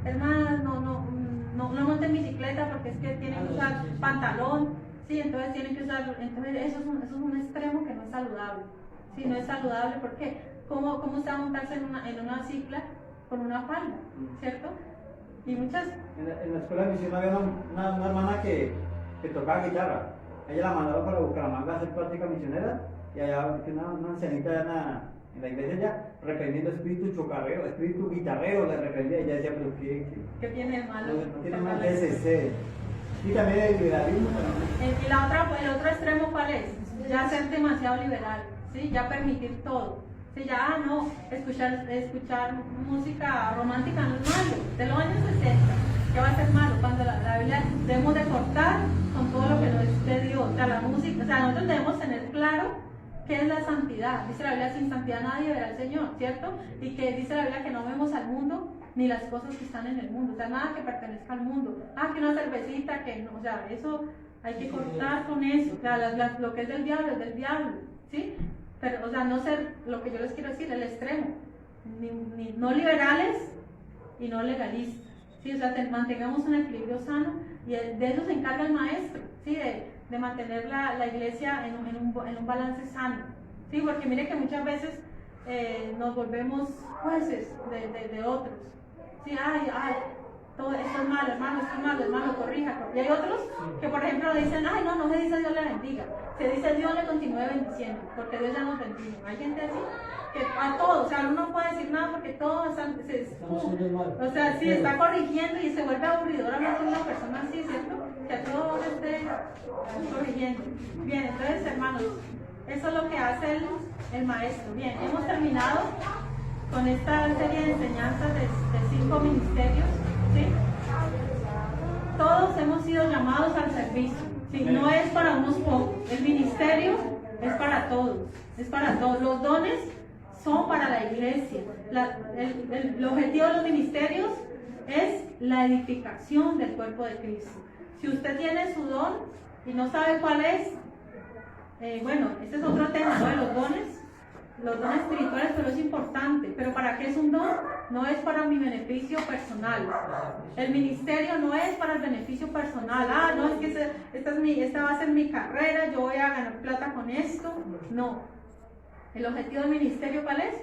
hermanas no monten bicicleta porque es que tienen que usar pantalón, sí, entonces tienen que usar, entonces eso es un extremo que no es saludable, sí, no es saludable porque ¿cómo usted va a montarse en una cicla con una falda, cierto? Y muchas, En la escuela de misión había una hermana que tocaba guitarra. Ella la mandaron para Bucaramanga a hacer práctica misionera y allá una ancianita en la iglesia ya reprendiendo espíritu chocarrero, espíritu guitarrero, le reprendía. Ella decía, pero ¿qué tiene de malo? no tiene más de ese. Y también el liberalismo también. Y el otro extremo, ¿cuál es? Ya ser demasiado liberal, ¿sí? Ya permitir todo. Sí, ya no, escuchar música romántica no es malo, de los años 60, ¿qué va a ser malo? Cuando la Biblia debemos de cortar con todo lo que nos es de Dios, o sea, la música, o sea, nosotros debemos tener claro qué es la santidad. Dice la Biblia, sin santidad nadie verá al Señor, ¿cierto? Y que dice la Biblia que no vemos al mundo ni las cosas que están en el mundo, o sea, nada que pertenezca al mundo. Que una cervecita, que no, o sea, eso hay que cortar con eso, o sea, lo que es del diablo, ¿sí? Pero, o sea, no ser, lo que yo les quiero decir, el extremo, no liberales y no legalistas, ¿sí? O sea, mantengamos un equilibrio sano y de eso se encarga el maestro, ¿sí? De mantener la iglesia en un balance sano, ¿sí? Porque mire que muchas veces nos volvemos jueces de otros, ¿sí? Todo esto es malo, hermano, corrija. Y hay otros que, por ejemplo, dicen, no se dice Dios le bendiga, se dice Dios le continúe bendiciendo, porque Dios ya nos bendijo. Hay gente así, que a todos, o sea, uno no puede decir nada porque todo o sea, sí, está corrigiendo y se vuelve aburridor hablar con una persona así, ¿cierto? Que a todos esté corrigiendo. Bien, entonces, hermanos, eso es lo que hace el maestro. Bien, hemos terminado con esta serie de enseñanzas de 5 ministerios, ¿sí? Todos hemos sido llamados al servicio, ¿sí? No es para unos pocos, el ministerio es para todos, los dones son para la iglesia. El objetivo de los ministerios es la edificación del cuerpo de Cristo. Si usted tiene su don y no sabe cuál es, bueno, este es otro tema, ¿no? De los dones espirituales, pero es importante. Pero ¿para qué es un don? No es para mi beneficio personal. El ministerio no es para el beneficio personal. No, es que esta va a ser mi carrera, yo voy a ganar plata con esto. No. El objetivo del ministerio, ¿cuál es?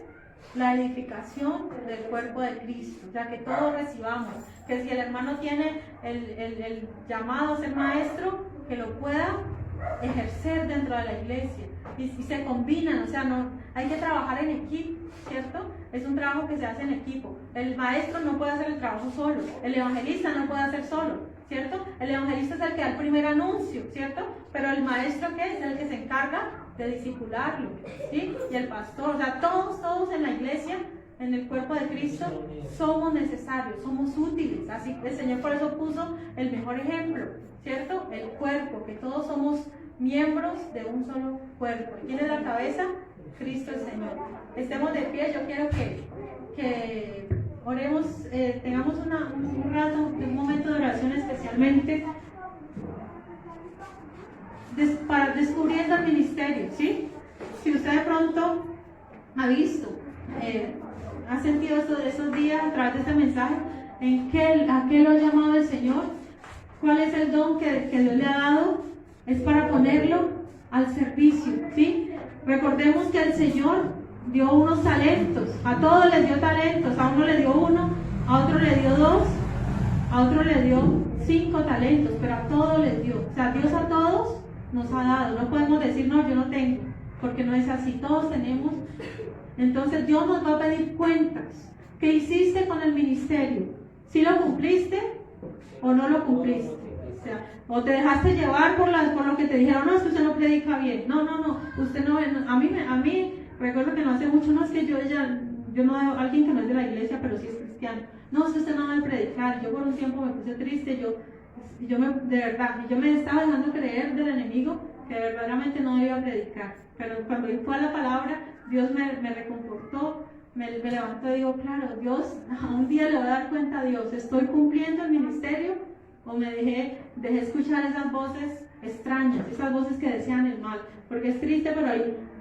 La edificación del cuerpo de Cristo. O sea, que todos recibamos. Que si el hermano tiene el llamado a ser maestro, que lo pueda ejercer dentro de la iglesia. Y se combinan, o sea, hay que trabajar en equipo, ¿cierto? Es un trabajo que se hace en equipo. El maestro no puede hacer el trabajo solo, el evangelista no puede hacer solo, ¿cierto? El evangelista es el que da el primer anuncio, ¿cierto? Pero el maestro, ¿qué es? El que se encarga de discipularlo, ¿sí? Y el pastor, o sea, todos en la iglesia, en el cuerpo de Cristo, somos necesarios, somos útiles. Así el Señor por eso puso el mejor ejemplo, ¿cierto? El cuerpo, que todos somos miembros de un solo cuerpo. ¿Quién es la cabeza? Cristo el Señor. Estemos de pie, yo quiero que oremos, tengamos un rato, un momento de oración especialmente para descubriendo el ministerio, ¿sí? Si usted de pronto ha visto, ha sentido esos días a través de este mensaje, ¿a qué lo ha llamado el Señor? ¿Cuál es el don que Dios le ha dado? Es para ponerlo al servicio, ¿sí? Recordemos que el Señor dio unos talentos, a todos les dio talentos, a uno le dio uno, a otro le dio 2, a otro le dio 5 talentos, pero a todos les dio. O sea, Dios a todos nos ha dado. No podemos decir, no, yo no tengo, porque no es así. Todos tenemos. Entonces Dios nos va a pedir cuentas. ¿Qué hiciste con el ministerio? ¿Sí lo cumpliste o no lo cumpliste? O sea, o te dejaste llevar por lo que te dijeron, no, es que usted no predica bien. No, usted no, a mí recuerdo que no hace mucho, no es que yo no, alguien que no es de la iglesia, pero sí es cristiano. No, es que usted no va a predicar. Yo por un tiempo me puse triste, yo me estaba dejando creer del enemigo que verdaderamente no iba a predicar. Pero cuando fue a la palabra, Dios me reconfortó, me levantó y digo, claro, Dios, un día le voy a dar cuenta a Dios, ¿estoy cumpliendo el ministerio o me dejé escuchar esas voces extrañas, esas voces que desean el mal? Porque es triste, pero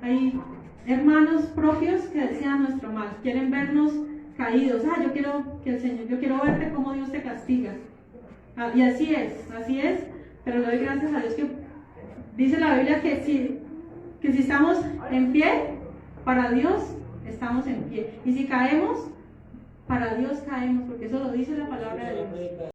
hay hermanos propios que desean nuestro mal, quieren vernos caídos. Yo quiero verte como Dios te castiga. Y así es, pero le doy gracias a Dios que dice la Biblia que si estamos en pie, para Dios estamos en pie. Y si caemos, para Dios caemos, porque eso lo dice la palabra de Dios.